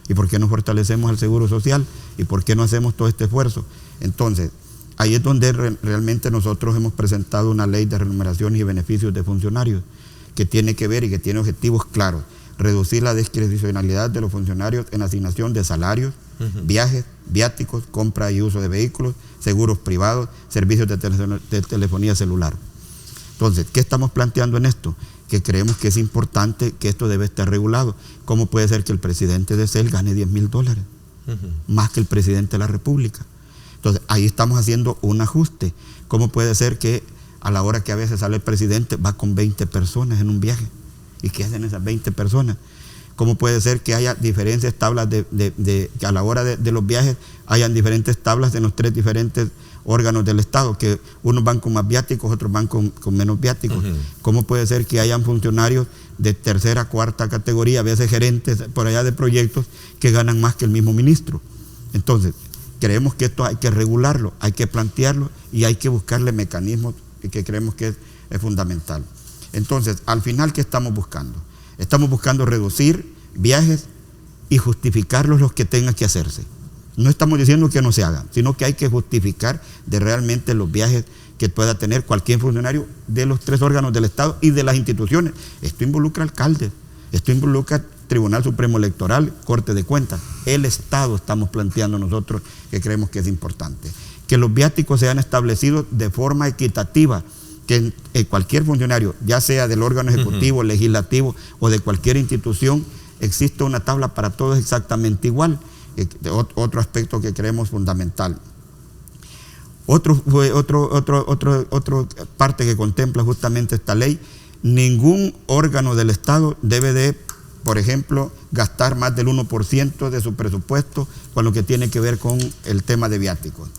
¿Y por qué no fortalecemos al Seguro Social? ¿Y por qué no hacemos todo este esfuerzo? Entonces, ahí es donde realmente nosotros hemos presentado una ley de remuneraciones y beneficios de funcionarios que tiene que ver y que tiene objetivos claros. Reducir la discrecionalidad de los funcionarios en asignación de salarios, viajes, viáticos, compra y uso de vehículos, seguros privados, servicios de telefonía celular. Entonces, ¿qué estamos planteando en esto? Que creemos que es importante que esto debe estar regulado. ¿Cómo puede ser que el presidente de CEL gane $10,000? Más que el presidente de la República. Entonces, ahí estamos haciendo un ajuste. ¿Cómo puede ser que a la hora que a veces sale el presidente va con 20 personas en un viaje? ¿Y qué hacen esas 20 personas? ¿Cómo puede ser que haya diferentes tablas que a la hora de los viajes hayan diferentes tablas en los 3 diferentes órganos del Estado, que unos van con más viáticos, otros van con menos viáticos? ¿Cómo puede ser que hayan funcionarios de tercera, cuarta categoría, a veces gerentes por allá de proyectos, que ganan más que el mismo ministro? Entonces, creemos que esto hay que regularlo, hay que plantearlo y hay que buscarle mecanismos que creemos que es fundamental. Entonces, al final, ¿qué estamos buscando? Estamos buscando reducir viajes y justificarlos los que tengan que hacerse. No estamos diciendo que no se hagan, sino que hay que justificar de realmente los viajes que pueda tener cualquier funcionario de los 3 órganos del Estado y de las instituciones. Esto involucra alcaldes, esto involucra Tribunal Supremo Electoral, Corte de Cuentas. El Estado estamos planteando nosotros que creemos que es importante. Que los viáticos sean establecidos de forma equitativa, que cualquier funcionario, ya sea del órgano ejecutivo, legislativo o de cualquier institución, existe una tabla para todos exactamente igual. Otro aspecto que creemos fundamental. Otra parte que contempla justamente esta ley: ningún órgano del Estado debe de, por ejemplo, gastar más del 1% de su presupuesto con lo que tiene que ver con el tema de viáticos.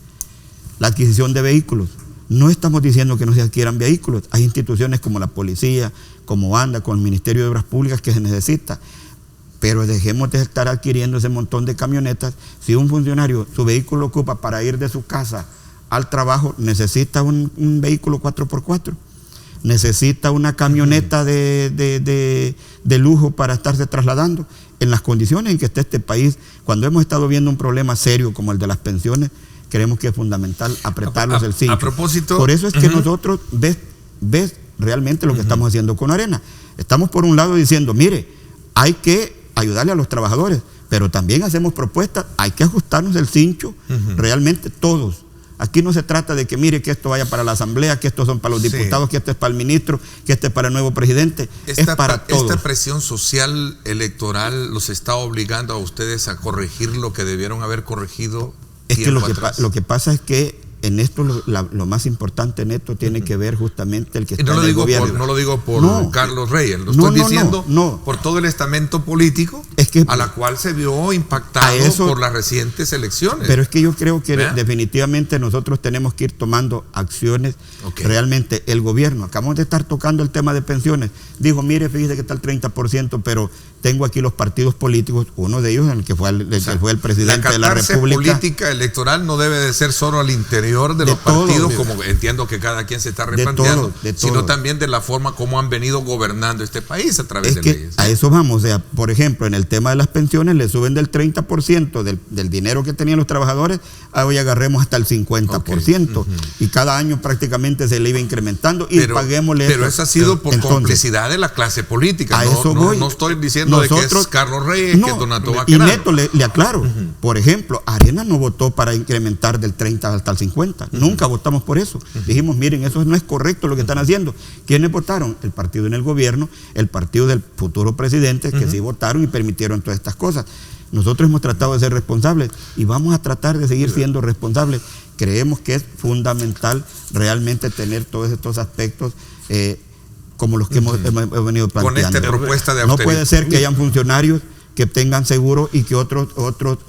La adquisición de vehículos. No estamos diciendo que no se adquieran vehículos. Hay instituciones como la policía, como ANDA, con el Ministerio de Obras Públicas que se necesita. Pero dejemos de estar adquiriendo ese montón de camionetas. Si un funcionario su vehículo lo ocupa para ir de su casa al trabajo, necesita un vehículo 4x4. Necesita una camioneta de lujo para estarse trasladando. En las condiciones en que está este país, cuando hemos estado viendo un problema serio como el de las pensiones, creemos que es fundamental apretarlos el cincho. A propósito, por eso es que nosotros ves realmente lo que estamos haciendo con Arena. Estamos por un lado diciendo, mire, hay que ayudarle a los trabajadores, pero también hacemos propuestas, hay que ajustarnos el cincho, realmente todos. Aquí no se trata de que mire que esto vaya para la Asamblea, que estos son para los diputados, que esto es para el ministro, que este es para el nuevo presidente, es para todos. ¿Esta presión social electoral los está obligando a ustedes a corregir lo que debieron haber corregido? Es que lo que pasa es que en esto lo más importante, Neto, tiene que ver justamente el que está no en el gobierno. No lo digo por Carlos Reyes, lo estoy diciendo por todo el estamento político a la cual se vio impactado por las recientes elecciones. Pero es que yo creo que definitivamente nosotros tenemos que ir tomando acciones. Realmente el gobierno, acabamos de estar tocando el tema de pensiones, dijo, mire, fíjese que está el 30%, pero tengo aquí los partidos políticos, uno de ellos el que fue el presidente de la República. La política electoral no debe de ser solo al interior de los partidos, como entiendo que cada quien se está replanteando, sino también de la forma como han venido gobernando este país a través de leyes. A eso vamos, o sea, por ejemplo, en el tema de las pensiones le suben del 30% del dinero que tenían los trabajadores, hoy agarremos hasta el 50%, y cada año prácticamente se le iba incrementando y paguémosle. Pero eso ha sido por complicidad de la clase política. A eso voy. No estoy diciendo de que es Carlos Reyes, que es Donato Baquerano. Y Neto, le aclaro, por ejemplo, Arena no votó para incrementar del 30 hasta el 50, nunca votamos por eso. Dijimos, miren, eso no es correcto lo que están haciendo. ¿Quiénes votaron? El partido en el gobierno, el partido del futuro presidente, que sí votaron y permitieron todas estas cosas. Nosotros hemos tratado de ser responsables y vamos a tratar de seguir siendo responsables. Creemos que es fundamental realmente tener todos estos aspectos como los que hemos venido planteando. Con esta propuesta de austeridad. No puede ser que hayan funcionarios que tengan seguro y que otros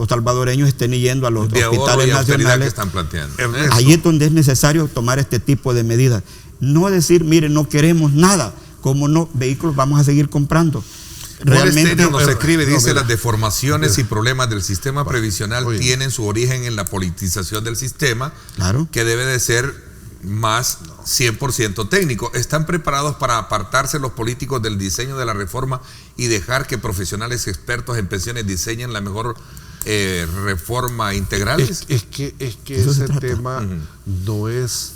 salvadoreños estén yendo a los hospitales nacionales. Que están planteando. Ahí es donde es necesario tomar este tipo de medidas. No decir, mire, no queremos nada, como no, vehículos vamos a seguir comprando. Realmente nos escribe, dice, las deformaciones y problemas del sistema previsional tienen su origen en la politización del sistema, que debe de ser más 100% técnico. ¿Están preparados para apartarse los políticos del diseño de la reforma y dejar que profesionales expertos en pensiones diseñen la mejor reforma integral? Es que ese tema no es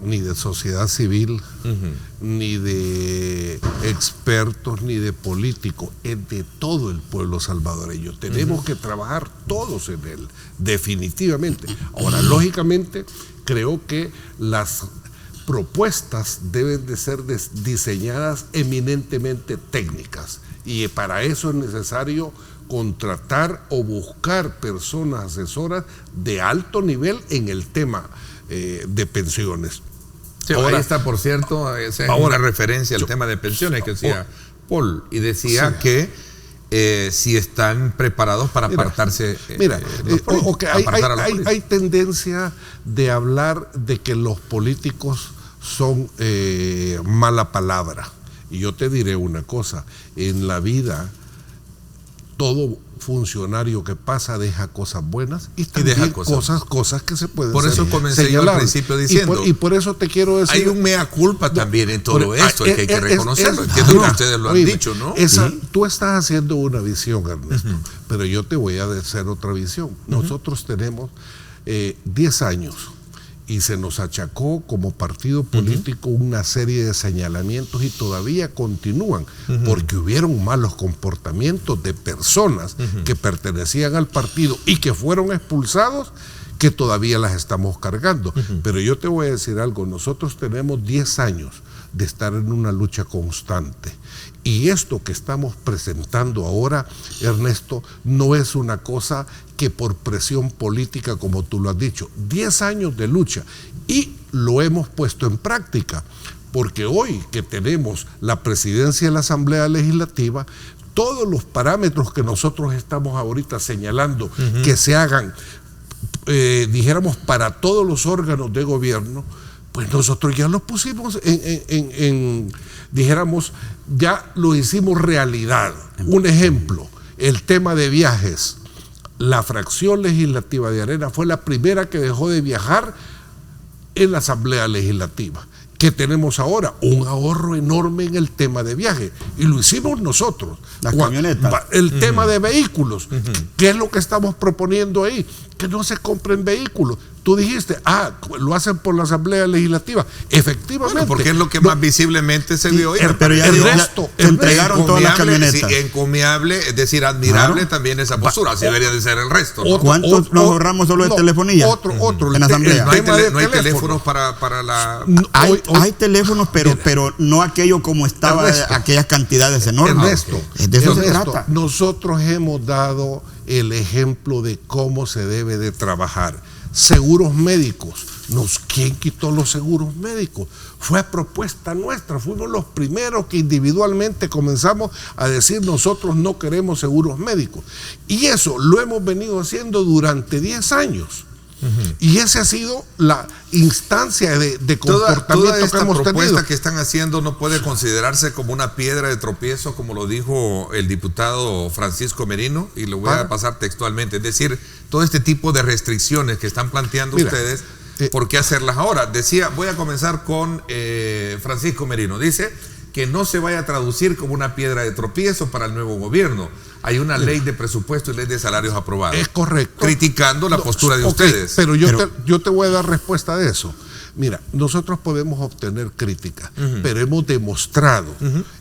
ni de sociedad civil, ni de expertos, ni de políticos, es de todo el pueblo salvadoreño. Tenemos que trabajar todos en él, definitivamente. Ahora, lógicamente, creo que las propuestas deben de ser diseñadas eminentemente técnicas, y para eso es necesario contratar o buscar personas asesoras de alto nivel en el tema de pensiones. Sí, ahora, ahí está, por cierto, esa es una referencia al tema de pensiones que decía Paul, y decía que si están preparados para apartarse. Hay tendencia de hablar de que los políticos son mala palabra, y yo te diré una cosa: en la vida todo funcionario que pasa deja cosas buenas y también deja cosas que se pueden por eso comencé yo al principio diciendo, y por eso te quiero decir, hay un mea culpa también en todo esto, que hay que reconocerlo. Entiendo que ustedes lo han dicho, ¿no? Tú estás haciendo una visión, Ernesto, pero yo te voy a hacer otra visión. Nosotros tenemos 10 años y se nos achacó como partido político una serie de señalamientos, y todavía continúan, porque hubieron malos comportamientos de personas que pertenecían al partido y que fueron expulsados, que todavía las estamos cargando. Pero yo te voy a decir algo: nosotros tenemos 10 años de estar en una lucha constante, y esto que estamos presentando ahora, Ernesto, no es una cosa que por presión política, como tú lo has dicho. 10 años de lucha, y lo hemos puesto en práctica, porque hoy que tenemos la presidencia de la Asamblea Legislativa, todos los parámetros que nosotros estamos ahorita señalando que se hagan, dijéramos, para todos los órganos de gobierno, pues nosotros ya los pusimos dijéramos, ya lo hicimos realidad. Un ejemplo, el tema de viajes. La fracción legislativa de Arena fue la primera que dejó de viajar en la Asamblea Legislativa. ¿Qué tenemos ahora? Un ahorro enorme en el tema de viaje, y lo hicimos nosotros. Las camionetas. El tema de vehículos, ¿qué es lo que estamos proponiendo ahí? Que no se compren vehículos. Tú dijiste, lo hacen por la Asamblea Legislativa. Efectivamente. Bueno, porque es lo que más visiblemente se vio hoy. Pero ya se entregaron todas las camionetas. Sí, encomiable, es decir, admirable también esa postura. Así debería de ser el resto, ¿no? ¿Cuántos nos ahorramos solo de telefonía? Otro. En la Asamblea. No hay teléfonos para la... Hay teléfonos, pero no aquello como estaba, aquellas cantidades enormes. Ernesto, de eso se trata. Nosotros hemos dado el ejemplo de cómo se debe de trabajar. Seguros médicos. ¿Quién quitó los seguros médicos? Fue propuesta nuestra, fuimos los primeros que individualmente comenzamos a decir nosotros no queremos seguros médicos. Y eso lo hemos venido haciendo durante 10 años. Y esa ha sido la instancia de comportamiento toda esta que hemos propuesta tenido. que están haciendo no puede considerarse como una piedra de tropiezo, como lo dijo el diputado Francisco Merino, y lo voy a pasar textualmente. Es decir, todo este tipo de restricciones que están planteando ustedes, ¿por qué hacerlas ahora? Decía, voy a comenzar con Francisco Merino. Dice que no se vaya a traducir como una piedra de tropiezo para el nuevo gobierno. Hay una ley de presupuesto y ley de salarios aprobada. Es correcto. Criticando la postura de ustedes. Pero yo te voy a dar respuesta de eso. Mira, nosotros podemos obtener crítica, pero hemos demostrado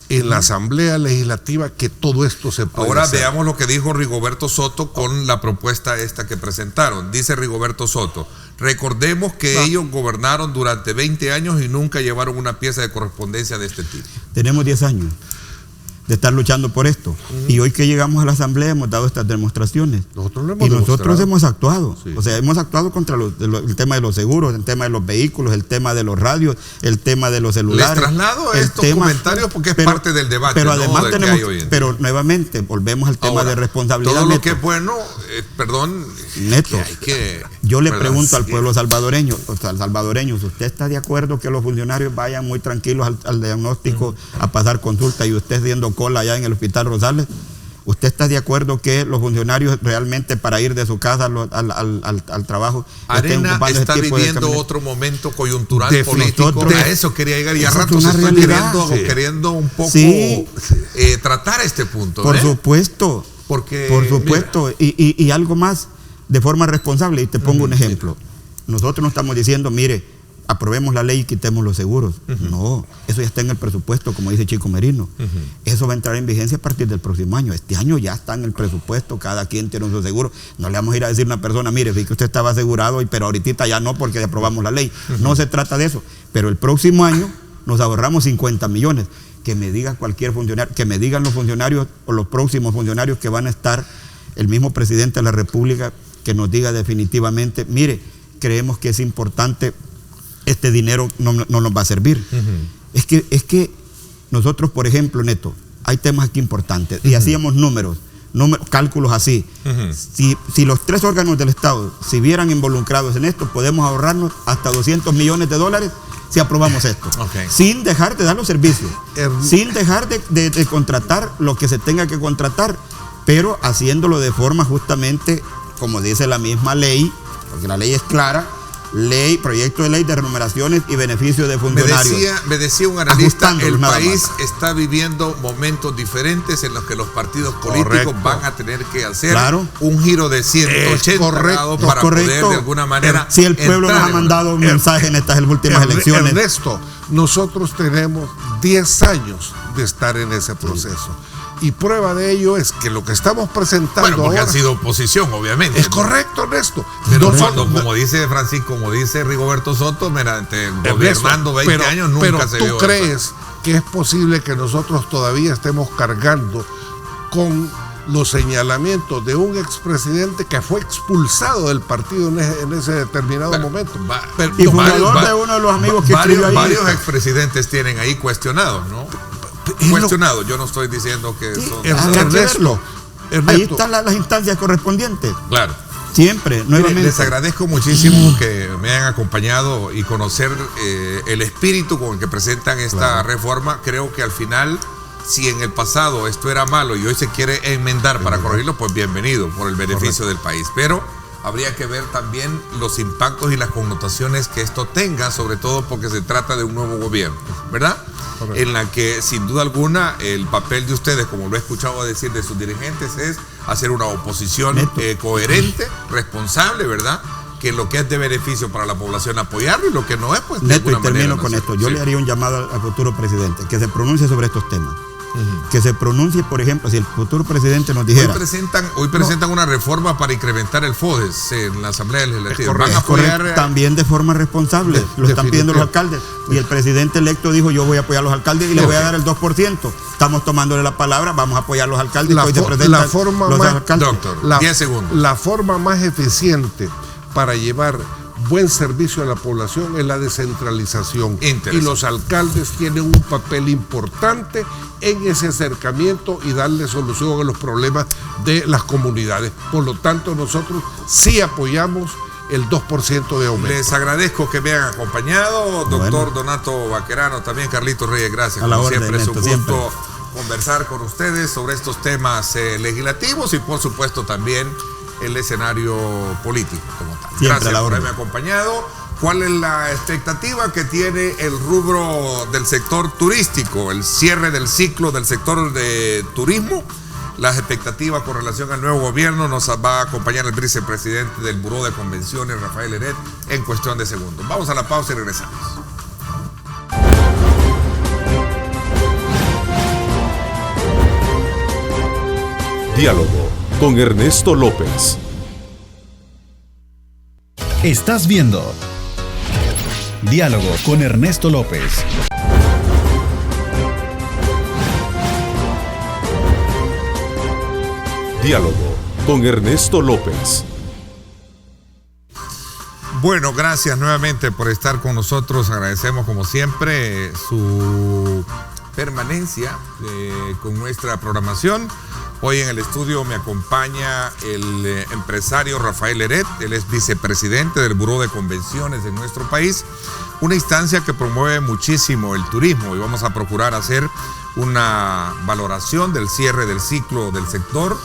en la Asamblea Legislativa que todo esto se puede Ahora hacer. veamos lo que dijo Rigoberto Soto con la propuesta esta que presentaron. Dice Rigoberto Soto, recordemos que ellos gobernaron durante 20 años y nunca llevaron una pieza de correspondencia de este tipo. Tenemos 10 años de estar luchando por esto. Y hoy que llegamos a la Asamblea hemos dado estas demostraciones. Nosotros lo hemos nosotros hemos actuado. Sí. O sea, hemos actuado contra el tema de los seguros, el tema de los vehículos, el tema de los radios, el tema de los celulares. Les traslado estos comentarios porque es parte del debate. Pero además del tenemos, que hay hoy en día. pero nuevamente volvemos al tema de responsabilidad. Todo lo Neto. que es bueno, perdón, Neto, yo le pregunto al pueblo salvadoreño, ¿usted está de acuerdo que los funcionarios vayan muy tranquilos al diagnóstico a pasar consulta y usted haciendo cola allá en el Hospital Rosales? ¿Usted está de acuerdo que los funcionarios realmente para ir de su casa al trabajo Arena está viviendo otro momento coyuntural político? A eso quería llegar y a rato se está queriendo un poco tratar este punto. Por supuesto. Porque, por supuesto. Y algo más, de forma responsable, y te pongo un ejemplo. Nosotros no estamos diciendo, mire, aprobemos la ley y quitemos los seguros. No, eso ya está en el presupuesto, como dice Chico Merino. Eso va a entrar en vigencia a partir del próximo año. Este año ya está en el presupuesto, cada quien tiene su seguro. No le vamos a ir a decir a una persona, mire, vi que usted estaba asegurado, pero ahorita ya no porque aprobamos la ley. No se trata de eso. Pero el próximo año nos ahorramos 50 millones. Que me diga cualquier funcionario, que me digan los funcionarios o los próximos funcionarios que van a estar, el mismo presidente de la República, que nos diga definitivamente, mire, creemos que es importante, este dinero no nos va a servir. Es que nosotros, por ejemplo, Neto, hay temas aquí importantes y hacíamos cálculos así. Si los 3 órganos del Estado se vieran involucrados en esto, podemos ahorrarnos hasta $200 millones si aprobamos esto, sin dejar de dar los servicios, sin dejar de contratar lo que se tenga que contratar, pero haciéndolo de forma justamente, como dice la misma ley, porque la ley es clara, proyecto de ley de remuneraciones y beneficios de funcionarios. Me decía un analista, el país está viviendo momentos diferentes en los que los partidos políticos van a tener que hacer un giro de 180 grados para poder de alguna manera. Si el pueblo nos ha mandado un mensaje en estas últimas elecciones. Ernesto, nosotros tenemos 10 años de estar en ese proceso. Y prueba de ello es que lo que estamos presentando porque ahora han sido oposición, obviamente. Es correcto, Ernesto. Pero como dice Francisco, como dice Rigoberto Soto, gobernando 20 años nunca se vio. ¿Tú crees que es posible que nosotros todavía estemos cargando con los señalamientos de un expresidente que fue expulsado del partido en ese determinado momento? Y fundador de uno de los amigos que escribió ahí. Varios expresidentes tienen ahí cuestionados, ¿no? Cuestionado, yo no estoy diciendo que son... Ernesto, ahí están las instancias correspondientes. Claro. Siempre, nuevamente. Les agradezco muchísimo que me hayan acompañado y conocer el espíritu con el que presentan esta reforma. Creo que al final, si en el pasado esto era malo y hoy se quiere enmendar para corregirlo, pues bienvenido por el beneficio del país. Pero habría que ver también los impactos y las connotaciones que esto tenga, sobre todo porque se trata de un nuevo gobierno, ¿verdad? Correcto. En la que sin duda alguna el papel de ustedes, como lo he escuchado decir de sus dirigentes, es hacer una oposición coherente, responsable, ¿verdad? Que lo que es de beneficio para la población apoyarlo y lo que no es, pues de Neto, alguna y termino manera con esto. Yo le haría un llamado al futuro presidente que se pronuncie sobre estos temas. que se pronuncie, por ejemplo, si el futuro presidente nos dijera... Hoy presentan una reforma para incrementar el FODES en la Asamblea Legislativa. Van a apoyar también de forma responsable, lo están pidiendo los alcaldes. Y el presidente electo dijo, yo voy a apoyar a los alcaldes y le voy a dar el 2%. Estamos tomándole la palabra, vamos a apoyar a los alcaldes. La forma más, doctor, 10 segundos. La forma más eficiente para llevar buen servicio a la población es la descentralización. Y los alcaldes tienen un papel importante en ese acercamiento y darle solución a los problemas de las comunidades. Por lo tanto, nosotros sí apoyamos el 2% de aumento. Les agradezco que me hayan acompañado, doctor Donato Baquerano, también Carlitos Reyes, gracias. Como siempre, es un gusto conversar con ustedes sobre estos temas legislativos y por supuesto también el escenario político como tal. Gracias por haberme acompañado. ¿Cuál es la expectativa que tiene el rubro del sector turístico, el cierre del ciclo del sector de turismo? Las expectativas con relación al nuevo gobierno nos va a acompañar el vicepresidente del Buró de Convenciones, Rafael Heret, en cuestión de segundos. Vamos a la pausa y regresamos. Diálogo con Ernesto López. Estás viendo Diálogo con Ernesto López. Diálogo con Ernesto López. Bueno, gracias nuevamente por estar con nosotros. Agradecemos como siempre su permanencia con nuestra programación. Hoy en el estudio me acompaña el empresario Rafael Heret. Él es vicepresidente del Buró de Convenciones de nuestro país, una instancia que promueve muchísimo el turismo, y vamos a procurar hacer una valoración del cierre del ciclo del sector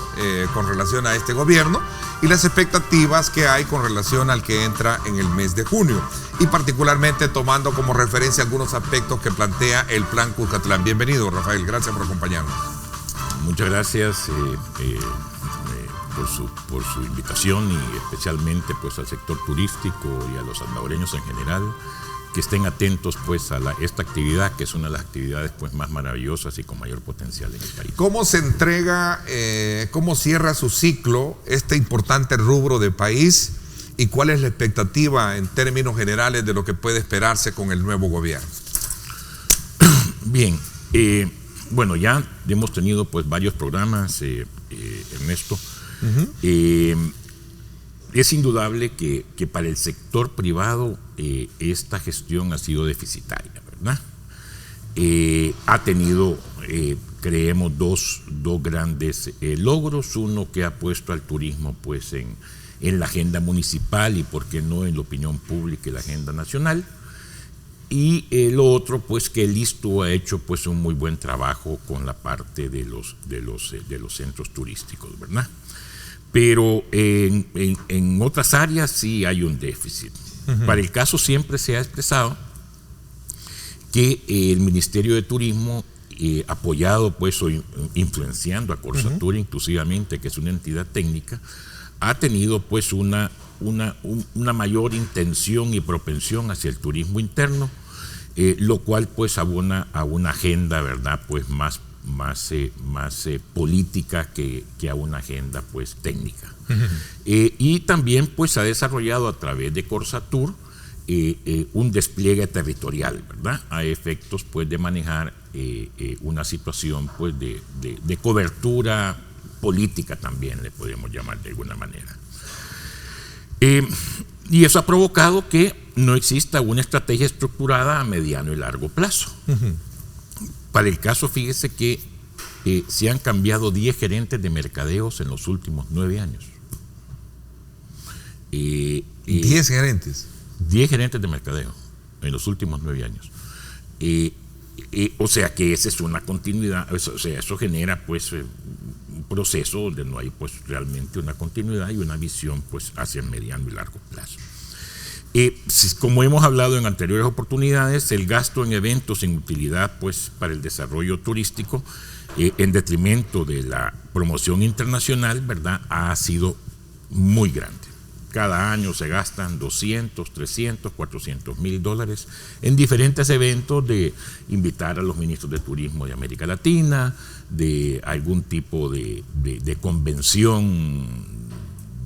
con relación a este gobierno y las expectativas que hay con relación al que entra en el mes de junio, y particularmente tomando como referencia algunos aspectos que plantea el Plan Cuscatlán. Bienvenido, Rafael, gracias por acompañarnos. Muchas gracias por su invitación, y especialmente pues al sector turístico y a los salvadoreños en general, que estén atentos pues a esta actividad, que es una de las actividades pues más maravillosas y con mayor potencial en el país. ¿Cómo se entrega, cómo cierra su ciclo este importante rubro de país, y cuál es la expectativa en términos generales de lo que puede esperarse con el nuevo gobierno? Bien, bueno, ya hemos tenido pues varios programas, Ernesto. Es indudable que para el sector privado esta gestión ha sido deficitaria, ¿verdad? Ha tenido, creemos, dos grandes logros. Uno, que ha puesto al turismo pues en la agenda municipal y, por qué no, en la opinión pública y la agenda nacional. Y lo otro, pues, que el ISTU ha hecho pues un muy buen trabajo con la parte de los centros turísticos, ¿verdad? Pero en otras áreas sí hay un déficit. Para el caso, siempre se ha expresado que el Ministerio de Turismo, apoyado pues o influenciando a Corsatur inclusivamente, que es una entidad técnica, ha tenido pues una mayor intención y propensión hacia el turismo interno, lo cual pues abona a una agenda, ¿verdad?, pues más política que a una agenda pues técnica. Y también pues ha desarrollado a través de Corsatur un despliegue territorial, ¿verdad?, a efectos pues de manejar una situación pues de cobertura política, también le podemos llamar de alguna manera. Y eso ha provocado que no exista una estrategia estructurada a mediano y largo plazo. Para el caso, fíjese que se han cambiado 10 gerentes de mercadeos en los últimos 9 años. 10 gerentes. 10 gerentes de mercadeo en los últimos 9 años. O sea que esa es una continuidad, o sea, eso genera pues un proceso donde no hay pues realmente una continuidad y una visión pues hacia el mediano y largo plazo. Como hemos hablado en anteriores oportunidades, el gasto en eventos sin utilidad pues para el desarrollo turístico, en detrimento de la promoción internacional, ¿verdad?, ha sido muy grande. cada año se gastan 200, 300, 400 mil dólares en diferentes eventos de invitar a los ministros de turismo de América Latina, de algún tipo de convención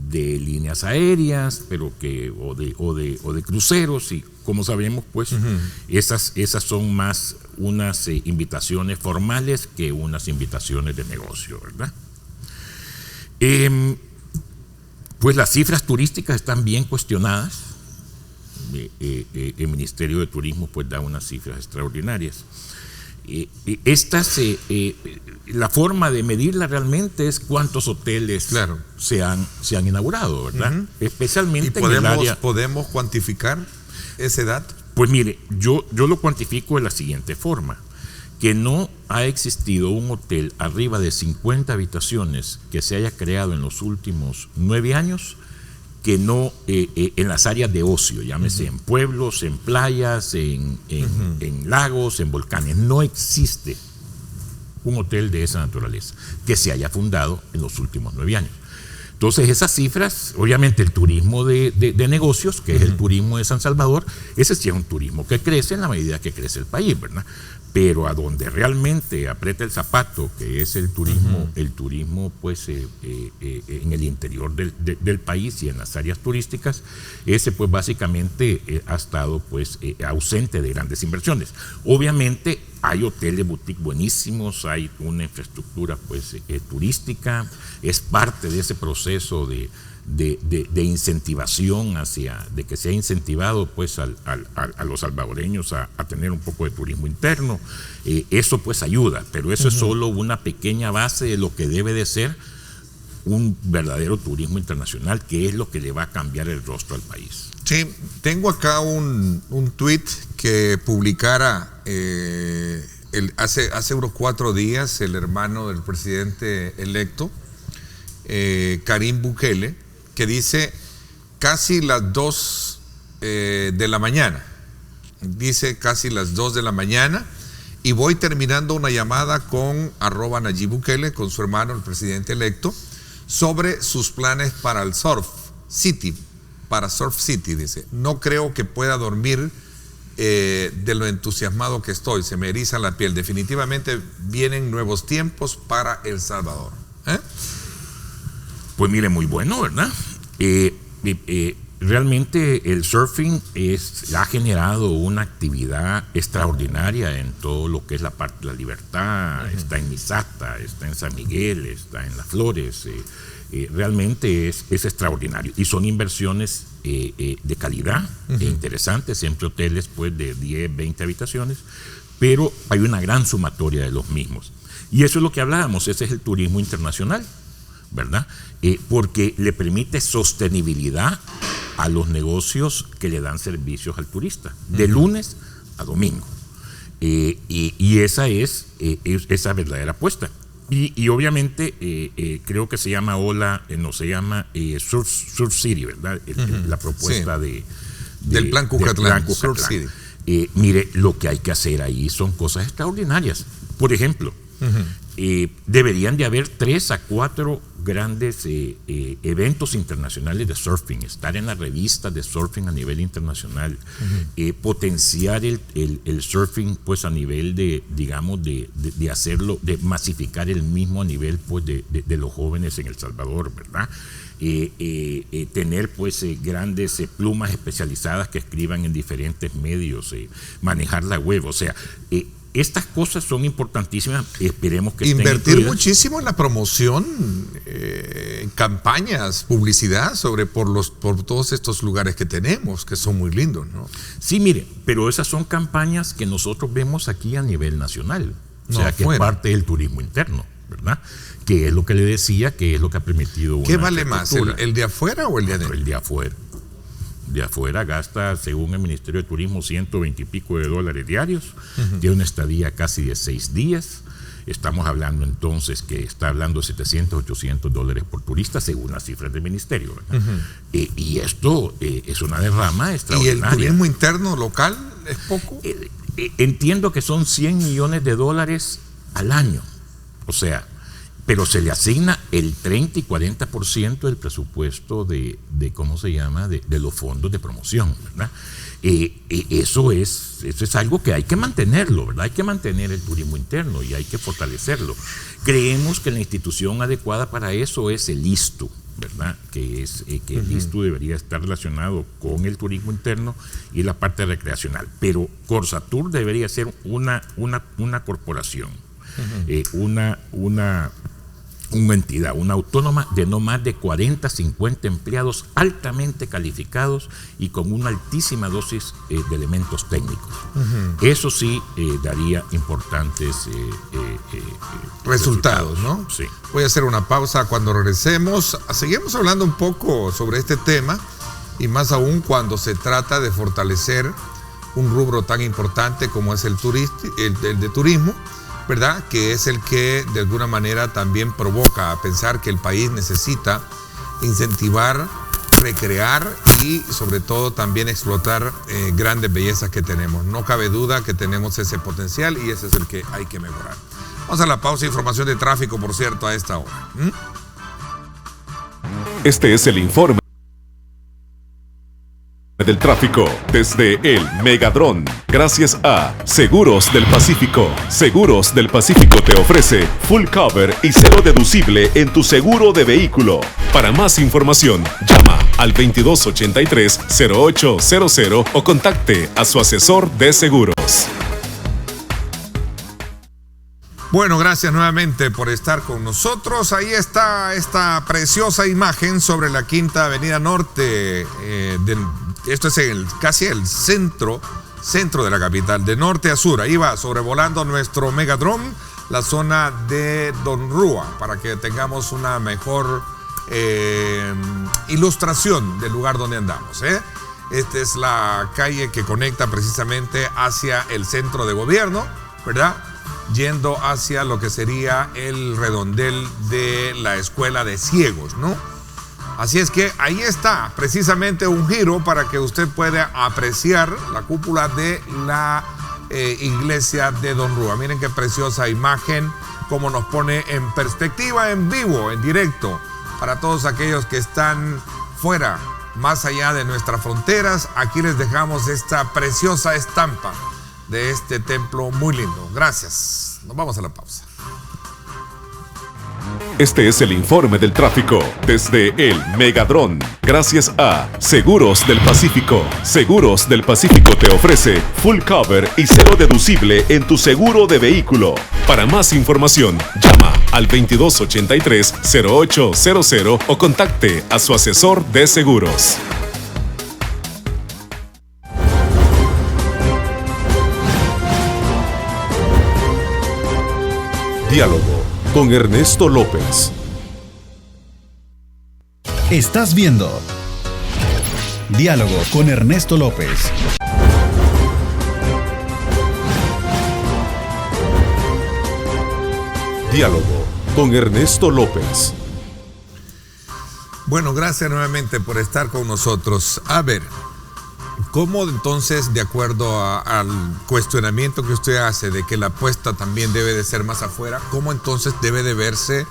de líneas aéreas, pero o de cruceros, y como sabemos, pues esas son más unas invitaciones formales que unas invitaciones de negocio, ¿verdad? Pues las cifras turísticas están bien cuestionadas. El Ministerio de Turismo pues da unas cifras extraordinarias. La forma de medirla realmente es cuántos hoteles se han inaugurado, ¿verdad? Especialmente ¿Y en el área. podemos cuantificar ese dato? Pues mire, yo lo cuantifico de la siguiente forma: que no ha existido un hotel arriba de 50 habitaciones que se haya creado en los últimos 9 años que no en las áreas de ocio, llámese en pueblos, en playas, en lagos, en volcanes. No existe un hotel de esa naturaleza que se haya fundado en los últimos 9 años. Entonces esas cifras, obviamente el turismo de negocios, que es el turismo de San Salvador, ese sí es un turismo que crece en la medida que crece el país, ¿verdad? Pero a donde realmente aprieta el zapato, que es el turismo pues en el interior del país y en las áreas turísticas, ese pues básicamente ha estado pues ausente de grandes inversiones. Obviamente hay hoteles boutique buenísimos, hay una infraestructura pues turística, es parte de ese proceso de incentivación de que se ha incentivado pues a los salvadoreños a tener un poco de turismo interno. Eso pues ayuda, pero eso es solo una pequeña base de lo que debe de ser un verdadero turismo internacional, que es lo que le va a cambiar el rostro al país. Sí, tengo acá un tuit que publicara hace unos 4 días el hermano del presidente electo, Karim Bukele, que dice casi las 2 de la mañana. Dice casi las 2 de la mañana, y voy terminando una llamada con @Nayib Bukele, con su hermano, el presidente electo, sobre sus planes para el Surf City. Para Surf City, dice: no creo que pueda dormir de lo entusiasmado que estoy, se me eriza la piel. Definitivamente vienen nuevos tiempos para El Salvador. Pues mire, muy bueno, ¿verdad? Realmente el surfing ha generado una actividad extraordinaria en todo lo que es la parte de la Libertad. Está en Misata, está en San Miguel, está en Las Flores. Realmente es extraordinario, y son inversiones de calidad e interesantes, siempre hoteles pues de 10, 20 habitaciones, pero hay una gran sumatoria de los mismos, y eso es lo que hablábamos. Ese es el turismo internacional, ¿verdad? Porque le permite sostenibilidad a los negocios que le dan servicios al turista, de lunes a domingo, y esa es esa verdadera apuesta. Y obviamente creo que se llama Surf City, ¿verdad? La propuesta del Plan Cucatlán, Surf City. Mire, lo que hay que hacer ahí son cosas extraordinarias. Por ejemplo, deberían de haber 3 a 4 grandes eventos internacionales de surfing, estar en las revistas de surfing a nivel internacional, potenciar el surfing pues a nivel de hacerlo, de masificar el mismo a nivel pues de los jóvenes en El Salvador, ¿verdad? Tener pues grandes plumas especializadas que escriban en diferentes medios, manejar la web, o sea, estas cosas son importantísimas. Esperemos que invertir muchísimo en la promoción, en campañas, publicidad por todos estos lugares que tenemos, que son muy lindos, ¿no? Sí, mire, pero esas son campañas que nosotros vemos aquí a nivel nacional, o sea, que es parte del turismo interno, ¿verdad? Que es lo que le decía, que es lo que ha permitido. ¿Qué vale más, el de afuera o el de adentro? El de afuera. De afuera gasta, según el Ministerio de Turismo, 120 y pico de dólares diarios, tiene una estadía casi de 6 días. Estamos hablando entonces que está hablando de 700, 800 dólares por turista, según las cifras del Ministerio, ¿verdad? Y esto es una derrama extraordinaria. ¿Y el turismo interno local es poco? Entiendo que son 100 millones de dólares al año. O sea, pero se le asigna el 30 y 40% del presupuesto de ¿cómo se llama?, de los fondos de promoción, ¿verdad? Eso es algo que hay que mantenerlo, ¿verdad? Hay que mantener el turismo interno y hay que fortalecerlo. Creemos que la institución adecuada para eso es el ISTU, ¿verdad? Que el ISTU debería estar relacionado con el turismo interno y la parte recreacional. Pero Corsatur debería ser una corporación, una entidad, una autónoma de no más de 40, 50 empleados altamente calificados y con una altísima dosis de elementos técnicos. Eso sí daría importantes resultados, ¿no? Sí. Voy a hacer una pausa. Cuando regresemos, seguimos hablando un poco sobre este tema y más aún cuando se trata de fortalecer un rubro tan importante como es el de turismo, ¿verdad? Que es el que de alguna manera también provoca a pensar que el país necesita incentivar, recrear y sobre todo también explotar grandes bellezas que tenemos. No cabe duda que tenemos ese potencial y ese es el que hay que mejorar. Vamos a la pausa. Información de tráfico, por cierto, a esta hora. Este es el informe del tráfico desde el Megadrón. Gracias a Seguros del Pacífico. Seguros del Pacífico te ofrece full cover y cero deducible en tu seguro de vehículo. Para más información, llama al 2283-0800 o contacte a su asesor de seguros. Bueno, gracias nuevamente por estar con nosotros. Ahí está esta preciosa imagen sobre la Quinta Avenida Norte. Esto es casi el centro de la capital, de norte a sur. Ahí va sobrevolando nuestro Megadrón, la zona de Don Rúa, para que tengamos una mejor ilustración del lugar donde andamos. Esta es la calle que conecta precisamente hacia el centro de gobierno, ¿verdad? Yendo hacia lo que sería el redondel de la escuela de ciegos, ¿no? Así es que ahí está precisamente un giro para que usted pueda apreciar la cúpula de la iglesia de Don Rúa. Miren qué preciosa imagen, cómo nos pone en perspectiva, en vivo, en directo, para todos aquellos que están fuera, más allá de nuestras fronteras. Aquí les dejamos esta preciosa estampa de este templo muy lindo. Gracias. Nos vamos a la pausa. Este es el informe del tráfico desde el Megadrón. Gracias a Seguros del Pacífico. Seguros del Pacífico te ofrece full cover y cero deducible en tu seguro de vehículo. Para más información, llama al 2283-0800 o contacte a su asesor de seguros. Diálogo con Ernesto López. Estás viendo Diálogo con Ernesto López. Diálogo con Ernesto López. Bueno, gracias nuevamente por estar con nosotros. A ver, ¿cómo entonces, de acuerdo al cuestionamiento que usted hace de que la apuesta también debe de ser más afuera, cómo entonces debe de verse,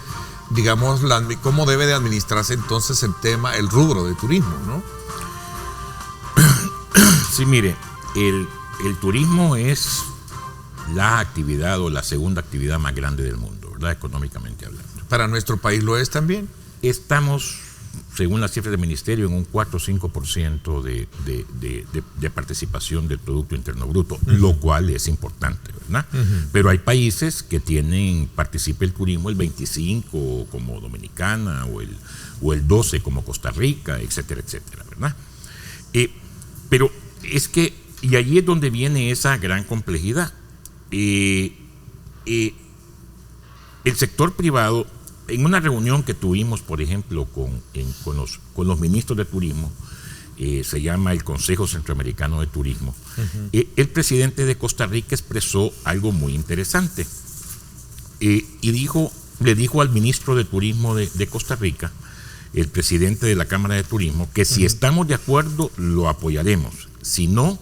digamos, cómo debe de administrarse entonces el tema, el rubro de turismo, ¿no? Sí, mire, el turismo es la actividad o la segunda actividad más grande del mundo, ¿verdad? Económicamente hablando. ¿Para nuestro país lo es también? Estamos, según las cifras del ministerio, en un 4 o 5% de participación del Producto Interno Bruto, lo cual es importante, ¿verdad? Pero hay países que participa el turismo el 25% como Dominicana o el 12% como Costa Rica, etcétera, etcétera, ¿verdad? Pero es que, y allí es donde viene esa gran complejidad. El sector privado, en una reunión que tuvimos, por ejemplo, con los ministros de turismo, se llama el Consejo Centroamericano de Turismo, el presidente de Costa Rica expresó algo muy interesante y le dijo al ministro de Turismo de Costa Rica, el presidente de la Cámara de Turismo, que si estamos de acuerdo lo apoyaremos, si no,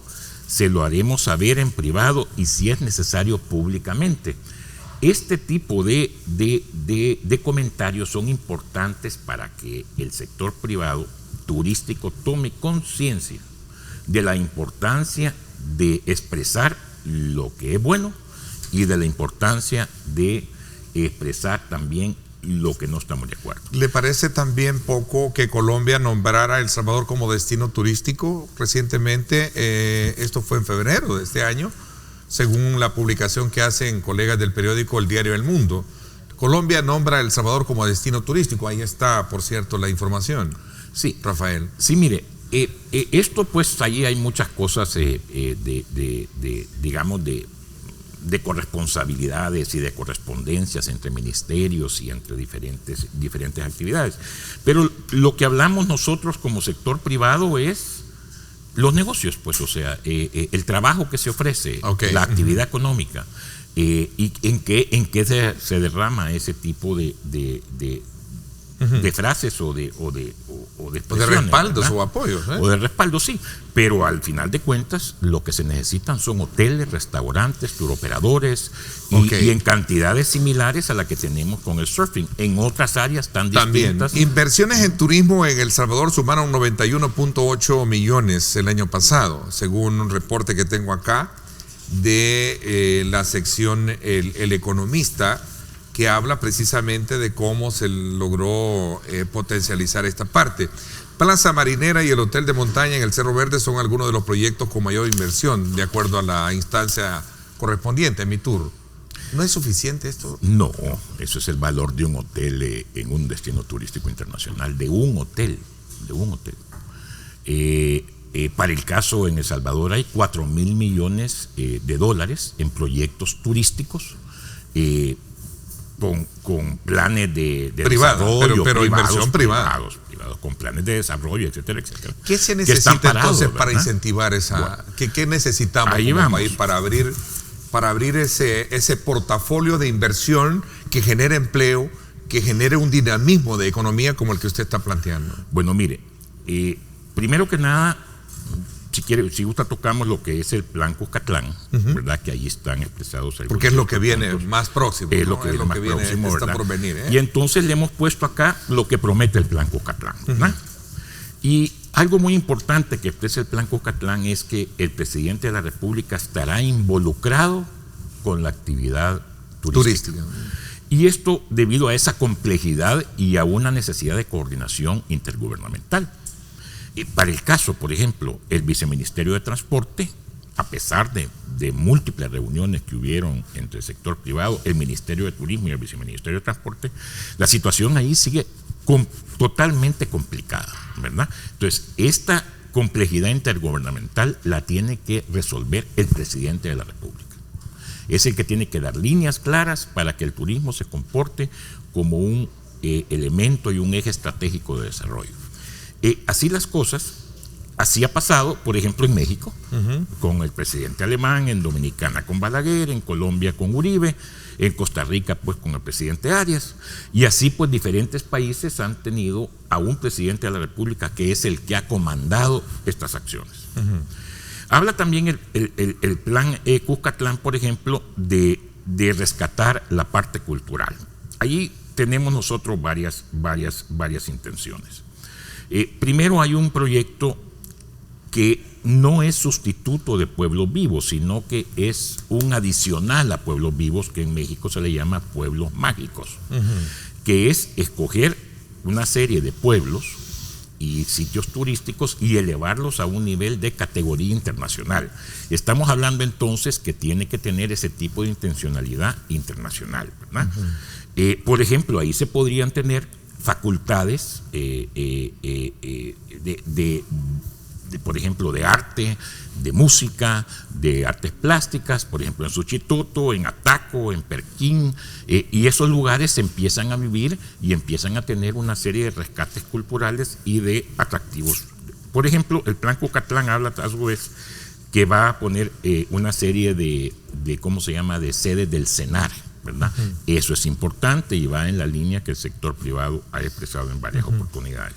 se lo haremos saber en privado y si es necesario públicamente. este tipo de comentarios son importantes para que el sector privado turístico tome conciencia de la importancia de expresar lo que es bueno y de la importancia de expresar también lo que no estamos de acuerdo. ¿Le parece también poco que Colombia nombrara a El Salvador como destino turístico recientemente? Esto fue en febrero de este año, según la publicación que hacen colegas del periódico El Diario El Mundo. Colombia nombra a El Salvador como destino turístico. Ahí está, por cierto, la información. Sí, Rafael. Sí, mire, esto pues ahí hay muchas cosas digamos de corresponsabilidades y de correspondencias entre ministerios y entre diferentes actividades. Pero lo que hablamos nosotros como sector privado es los negocios, pues, o sea, el trabajo que se ofrece, okay, la actividad económica, y en qué se derrama ese tipo de frases o de expresiones, de respaldos, ¿verdad? o apoyos, O de respaldo, sí. Pero al final de cuentas, lo que se necesitan son hoteles, restaurantes, turoperadores, y en cantidades similares a la que tenemos con el surfing. En otras áreas tan distintas. Inversiones en turismo en El Salvador sumaron 91.8 millones el año pasado, según un reporte que tengo acá de la sección El Economista, que habla precisamente de cómo se logró potencializar esta parte. Plaza Marinera y el Hotel de Montaña en el Cerro Verde son algunos de los proyectos con mayor inversión, de acuerdo a la instancia correspondiente, MITUR. ¿No es suficiente esto? No, eso es el valor de un hotel en un destino turístico internacional, de un hotel. Para el caso en El Salvador hay 4,000 millones de dólares en proyectos turísticos, con planes de desarrollo, pero inversión privada. Privados, con planes de desarrollo, etcétera, etcétera. ¿Qué se necesita entonces para incentivar esa? Bueno, ¿Qué necesitamos como país para abrir ese portafolio de inversión que genere empleo, que genere un dinamismo de economía como el que usted está planteando? Bueno, mire, primero que nada, si gusta, tocamos lo que es el Plan Cuscatlán, ¿verdad? Que ahí están expresados. Porque es lo que viene más próximo. Es lo que viene más próximo, está por venir, ¿eh? Y entonces le hemos puesto acá lo que promete el Plan Cuscatlán, ¿verdad? Y algo muy importante que expresa el Plan Cuscatlán es que el presidente de la República estará involucrado con la actividad turística. Y esto debido a esa complejidad y a una necesidad de coordinación intergubernamental. Para el caso, por ejemplo, el Viceministerio de Transporte, a pesar de múltiples reuniones que hubieron entre el sector privado, el Ministerio de Turismo y el Viceministerio de Transporte, la situación ahí sigue totalmente complicada, ¿verdad? Entonces, esta complejidad intergubernamental la tiene que resolver el presidente de la República. Es el que tiene que dar líneas claras para que el turismo se comporte como un elemento y un eje estratégico de desarrollo. Así las cosas, así ha pasado, por ejemplo, en México, con el presidente alemán, en Dominicana con Balaguer, en Colombia con Uribe, en Costa Rica pues con el presidente Arias, y así pues diferentes países han tenido a un presidente de la República que es el que ha comandado estas acciones. Habla también el plan Cuscatlán, por ejemplo, de rescatar la parte cultural. Ahí tenemos nosotros varias intenciones. Primero, hay un proyecto que no es sustituto de Pueblos Vivos, sino que es un adicional a Pueblos Vivos, que en México se le llama Pueblos Mágicos, que es escoger una serie de pueblos y sitios turísticos y elevarlos a un nivel de categoría internacional. Estamos hablando entonces que tiene que tener ese tipo de intencionalidad internacional, ¿verdad? Por ejemplo, ahí se podrían tener facultades por ejemplo, de arte, de música, de artes plásticas, por ejemplo, en Suchitoto, en Ataco, en Perquín, y esos lugares empiezan a vivir y empiezan a tener una serie de rescates culturales y de atractivos. Por ejemplo, el Plan Cuscatlán habla a su vez que va a poner una serie de ¿cómo se llama?, de sedes del CENAR, ¿verdad? Eso es importante y va en la línea que el sector privado ha expresado en varias oportunidades.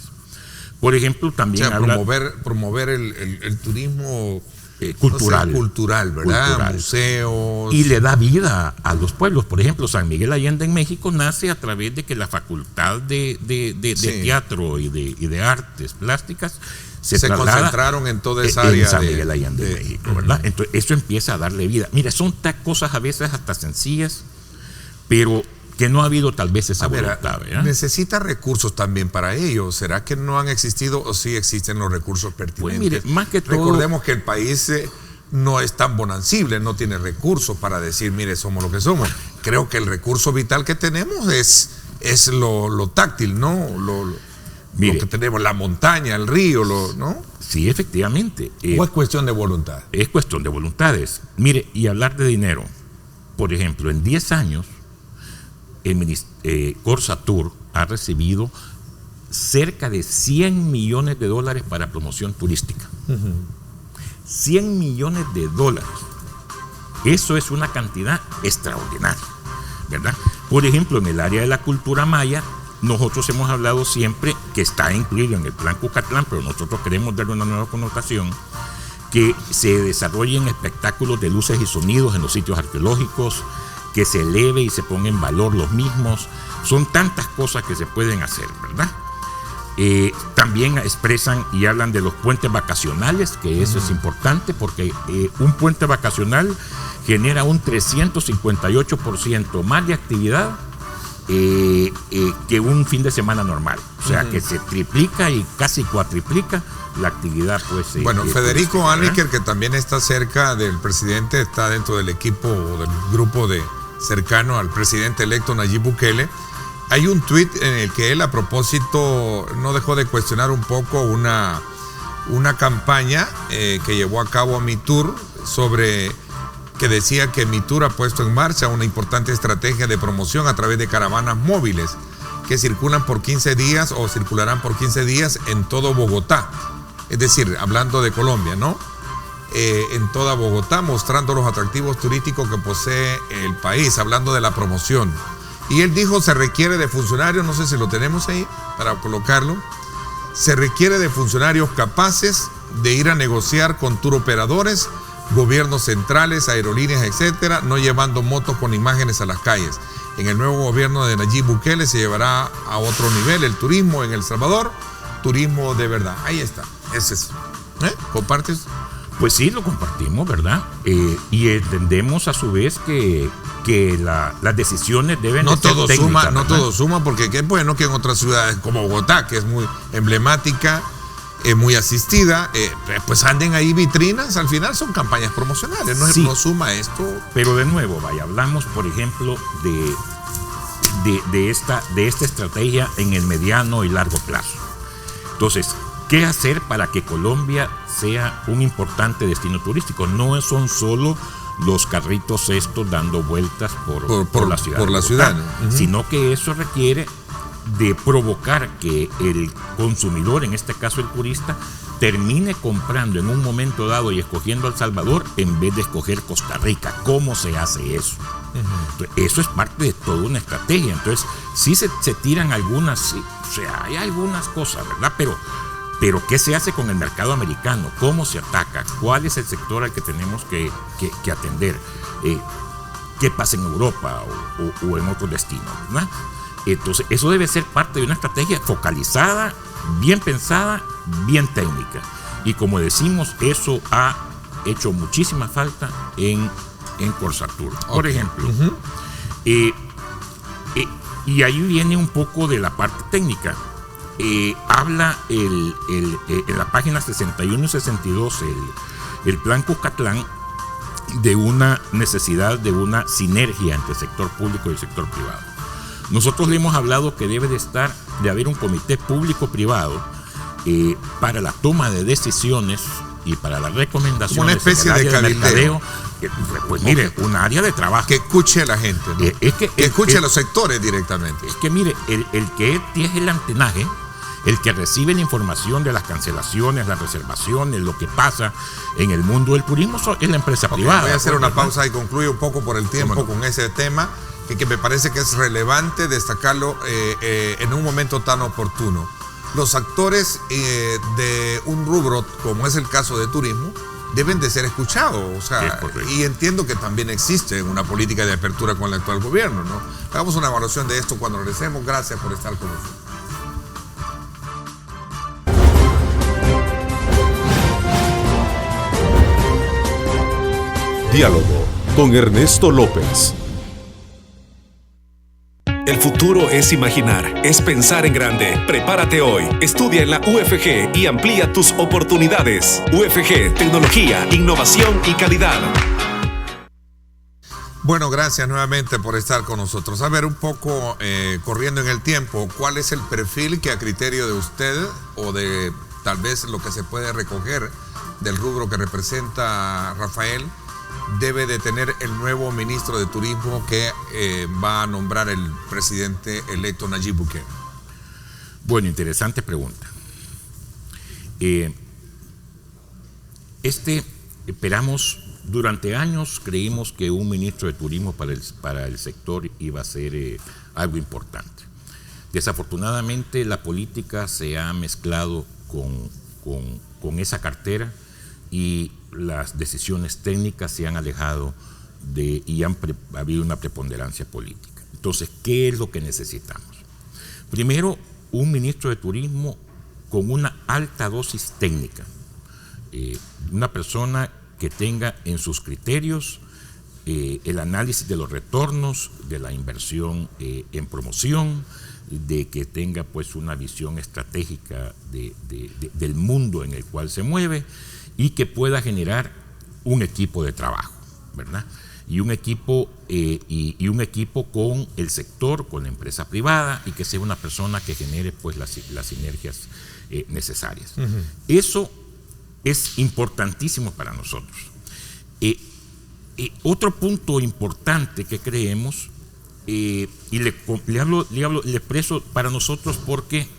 Por ejemplo, también promover el turismo cultural. O sea, cultural, ¿verdad? Cultural. Museos. Y le da vida a los pueblos. Por ejemplo, San Miguel Allende en México nace a través de que la Facultad de Sí. Teatro y de Artes Plásticas se concentraron en toda esa área en San Miguel Allende en México, ¿verdad? Ujú. Entonces, eso empieza a darle vida. Mira, son cosas a veces hasta sencillas, pero que no ha habido tal vez esa voluntad, ¿verdad? Necesita recursos también para ello. ¿Será que no han existido o sí existen los recursos pertinentes? Pues mire, más que todo, recordemos que el país no es tan bonancible, no tiene recursos para decir, mire, somos lo que somos. Creo que el recurso vital que tenemos es lo táctil, ¿no? Lo que tenemos, la montaña, el río, ¿no? Sí, efectivamente. ¿O es cuestión de voluntad? Es cuestión de voluntades. Mire, y hablar de dinero. Por ejemplo, en 10 años, Corsatur ha recibido cerca de $100 millones para promoción turística. 100 millones de dólares. Eso es una cantidad extraordinaria, ¿verdad? Por ejemplo, en el área de la cultura maya, nosotros hemos hablado siempre que está incluido en el Plan Cucatlán, pero nosotros queremos darle una nueva connotación, que se desarrollen espectáculos de luces y sonidos en los sitios arqueológicos, que se eleve y se ponga en valor los mismos. Son tantas cosas que se pueden hacer, ¿verdad? También expresan y hablan de los puentes vacacionales, que eso es importante porque un puente vacacional genera un 358% más de actividad que un fin de semana normal. O sea, que se triplica y casi cuatriplica la actividad. Pues, bueno, Federico Anliker, que también está cerca del presidente, está dentro del equipo o del grupo cercano al presidente electo Nayib Bukele. Hay un tuit en el que él, a propósito, no dejó de cuestionar un poco una campaña que llevó a cabo Mitur, que decía que Mitur ha puesto en marcha una importante estrategia de promoción a través de caravanas móviles que circulan por 15 días o circularán por 15 días en todo Bogotá. Es decir, hablando de Colombia, ¿no? En toda Bogotá, mostrando los atractivos turísticos que posee el país, hablando de la promoción. Y él dijo, se requiere de funcionarios, no sé si lo tenemos ahí para colocarlo, se requiere de funcionarios capaces de ir a negociar con tour operadores, gobiernos centrales, aerolíneas, etcétera, no llevando motos con imágenes a las calles. En el nuevo gobierno de Nayib Bukele se llevará a otro nivel el turismo en El Salvador, turismo de verdad. Ahí está, es eso. ¿Compartes? Pues sí, lo compartimos, ¿verdad? Y entendemos a su vez que las decisiones deben no de ser todo técnicas, suma, ¿verdad? no todo suma, porque qué bueno que en otras ciudades como Bogotá, que es muy emblemática, muy asistida, pues anden ahí vitrinas, al final son campañas promocionales, no, Sí. No suma esto. Pero de nuevo, vaya, hablamos, por ejemplo, de esta estrategia en el mediano y largo plazo. Entonces, ¿qué hacer para que Colombia sea un importante destino turístico? No son solo los carritos estos dando vueltas por la ciudad, por la ciudad, ¿no? Sino que eso requiere de provocar que el consumidor, en este caso el turista, termine comprando en un momento dado y escogiendo El Salvador en vez de escoger Costa Rica. ¿Cómo se hace eso? Entonces, eso es parte de toda una estrategia. Entonces, sí se tiran algunas, sí, o sea, hay algunas cosas, ¿verdad? Pero ¿qué se hace con el mercado americano? ¿Cómo se ataca? ¿Cuál es el sector al que tenemos que atender? ¿Qué pasa en Europa o en otros destinos, ¿verdad? Entonces, eso debe ser parte de una estrategia focalizada, bien pensada, bien técnica. Y como decimos, eso ha hecho muchísima falta en Corsatur. Por ejemplo, y ahí viene un poco de la parte técnica. Habla en la página 61 y 62 el Plan Cucatlán de una necesidad de una sinergia entre el sector público y el sector privado. Nosotros le hemos hablado que debe de haber un comité público-privado para la toma de decisiones y para las recomendaciones. Una especie en el área de mercadeo. Pues mire, un área de trabajo. Que escuche a la gente, ¿no? Que escuche a los sectores directamente. Es que mire, el que tiene el antenaje, el que recibe la información de las cancelaciones, las reservaciones, lo que pasa en el mundo del turismo es la empresa privada. Voy a hacer una ¿verdad? pausa y concluyo un poco por el tiempo con ese tema, que me parece que es relevante destacarlo en un momento tan oportuno. Los actores de un rubro, como es el caso de turismo, deben de ser escuchados. O sea, y entiendo que también existe una política de apertura con el actual gobierno, ¿no? Hagamos una evaluación de esto cuando regresemos. Gracias por estar con nosotros. Diálogo con Ernesto López. El futuro es imaginar, es pensar en grande. Prepárate hoy. Estudia en la UFG y amplía tus oportunidades. UFG, tecnología, innovación y calidad. Bueno, gracias nuevamente por estar con nosotros. A ver, un poco corriendo en el tiempo, ¿cuál es el perfil que a criterio de usted o de tal vez lo que se puede recoger del rubro que representa Rafael debe de tener el nuevo ministro de Turismo que va a nombrar el presidente electo Nayib Bukele? Bueno, interesante pregunta. Esperamos, durante años creímos que un ministro de Turismo para el sector iba a ser algo importante. Desafortunadamente la política se ha mezclado con esa cartera y las decisiones técnicas se han alejado y ha habido una preponderancia política. Entonces, ¿qué es lo que necesitamos? Primero, un ministro de Turismo con una alta dosis técnica, una persona que tenga en sus criterios el análisis de los retornos de la inversión en promoción, de que tenga pues una visión estratégica del mundo en el cual se mueve y que pueda generar un equipo de trabajo, ¿verdad? Y un equipo con el sector, con la empresa privada, y que sea una persona que genere pues las sinergias necesarias. Uh-huh. Eso es importantísimo para nosotros. Otro punto importante que creemos, y le expreso para nosotros porque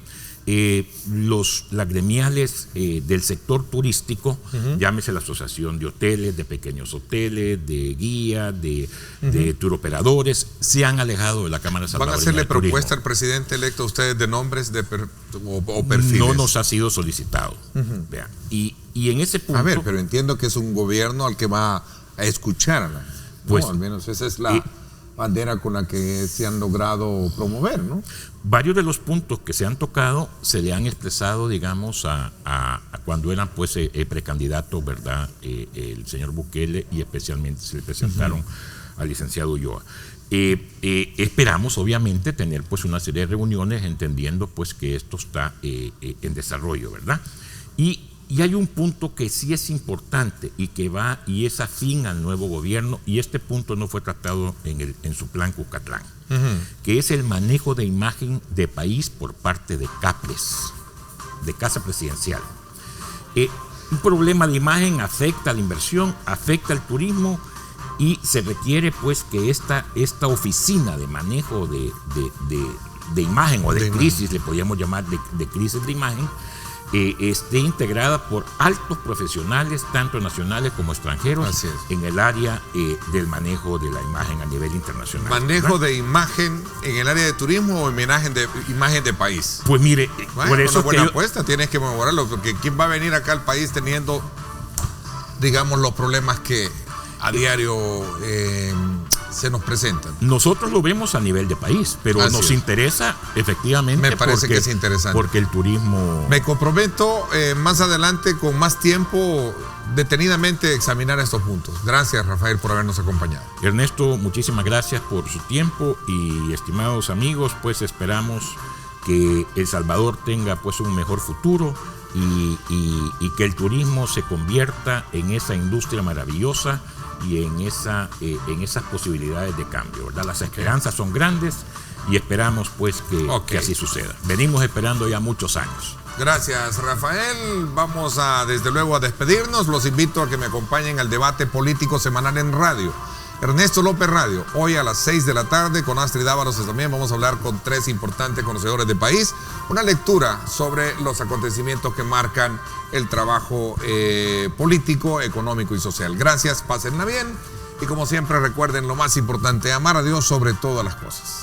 las gremiales del sector turístico, uh-huh, llámese la asociación de hoteles, de pequeños hoteles, de guías, de turoperadores, se han alejado de la Cámara Salvadoreña. ¿Van a hacerle propuesta al presidente electo a ustedes de nombres o perfiles? No nos ha sido solicitado. Uh-huh. Vean. Y en ese punto... A ver, pero entiendo que es un gobierno al que va a escuchar, ¿no? Pues, al menos esa es la bandera con la que se han logrado promover, ¿no? Varios de los puntos que se han tocado se le han expresado, digamos, a cuando eran pues precandidatos, ¿verdad? El señor Bukele, y especialmente se le presentaron, uh-huh, al licenciado Ulloa. Esperamos obviamente tener pues una serie de reuniones, entendiendo pues que esto está en desarrollo, ¿verdad? Y hay un punto que sí es importante y que va y es afín al nuevo gobierno, y este punto no fue tratado en su plan Cucatlán, uh-huh, que es el manejo de imagen de país por parte de CAPRES, de Casa Presidencial. Un problema de imagen afecta a la inversión, afecta al turismo, y se requiere pues que esta oficina de manejo de imagen, o de crisis, le podríamos llamar de crisis de imagen, esté integrada por altos profesionales, tanto nacionales como extranjeros, en el área del manejo de la imagen a nivel internacional. ¿Manejo, ¿verdad?, de imagen en el área de turismo o imagen de país? Pues mire, bueno, por eso una buena apuesta, tienes que mejorarlo, porque ¿quién va a venir acá al país teniendo, digamos, los problemas que a diario se nos presentan? Nosotros lo vemos a nivel de país, pero así nos interesa efectivamente. Me parece que es interesante. Porque el turismo... Me comprometo más adelante, con más tiempo, detenidamente examinar estos puntos. Gracias, Rafael, por habernos acompañado. Ernesto, muchísimas gracias por su tiempo, y estimados amigos, pues esperamos que El Salvador tenga pues un mejor futuro y que el turismo se convierta en esa industria maravillosa y en esas posibilidades de cambio, ¿verdad? Las esperanzas son grandes y esperamos pues que así suceda. Venimos esperando ya muchos años. Gracias, Rafael. Vamos desde luego a despedirnos. Los invito a que me acompañen al debate político semanal en radio, Ernesto López Radio, hoy a las 6 de la tarde con Astrid Ábalos. También vamos a hablar con 3 importantes conocedores del país, una lectura sobre los acontecimientos que marcan el trabajo político, económico y social. Gracias, pásenla bien, y como siempre recuerden lo más importante: amar a Dios sobre todas las cosas.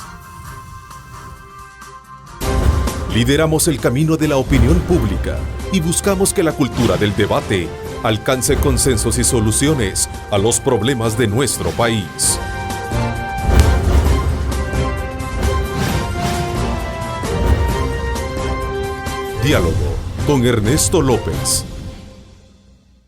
Lideramos el camino de la opinión pública y buscamos que la cultura del debate Alcance consensos y soluciones a los problemas de nuestro país. Diálogo con Ernesto López.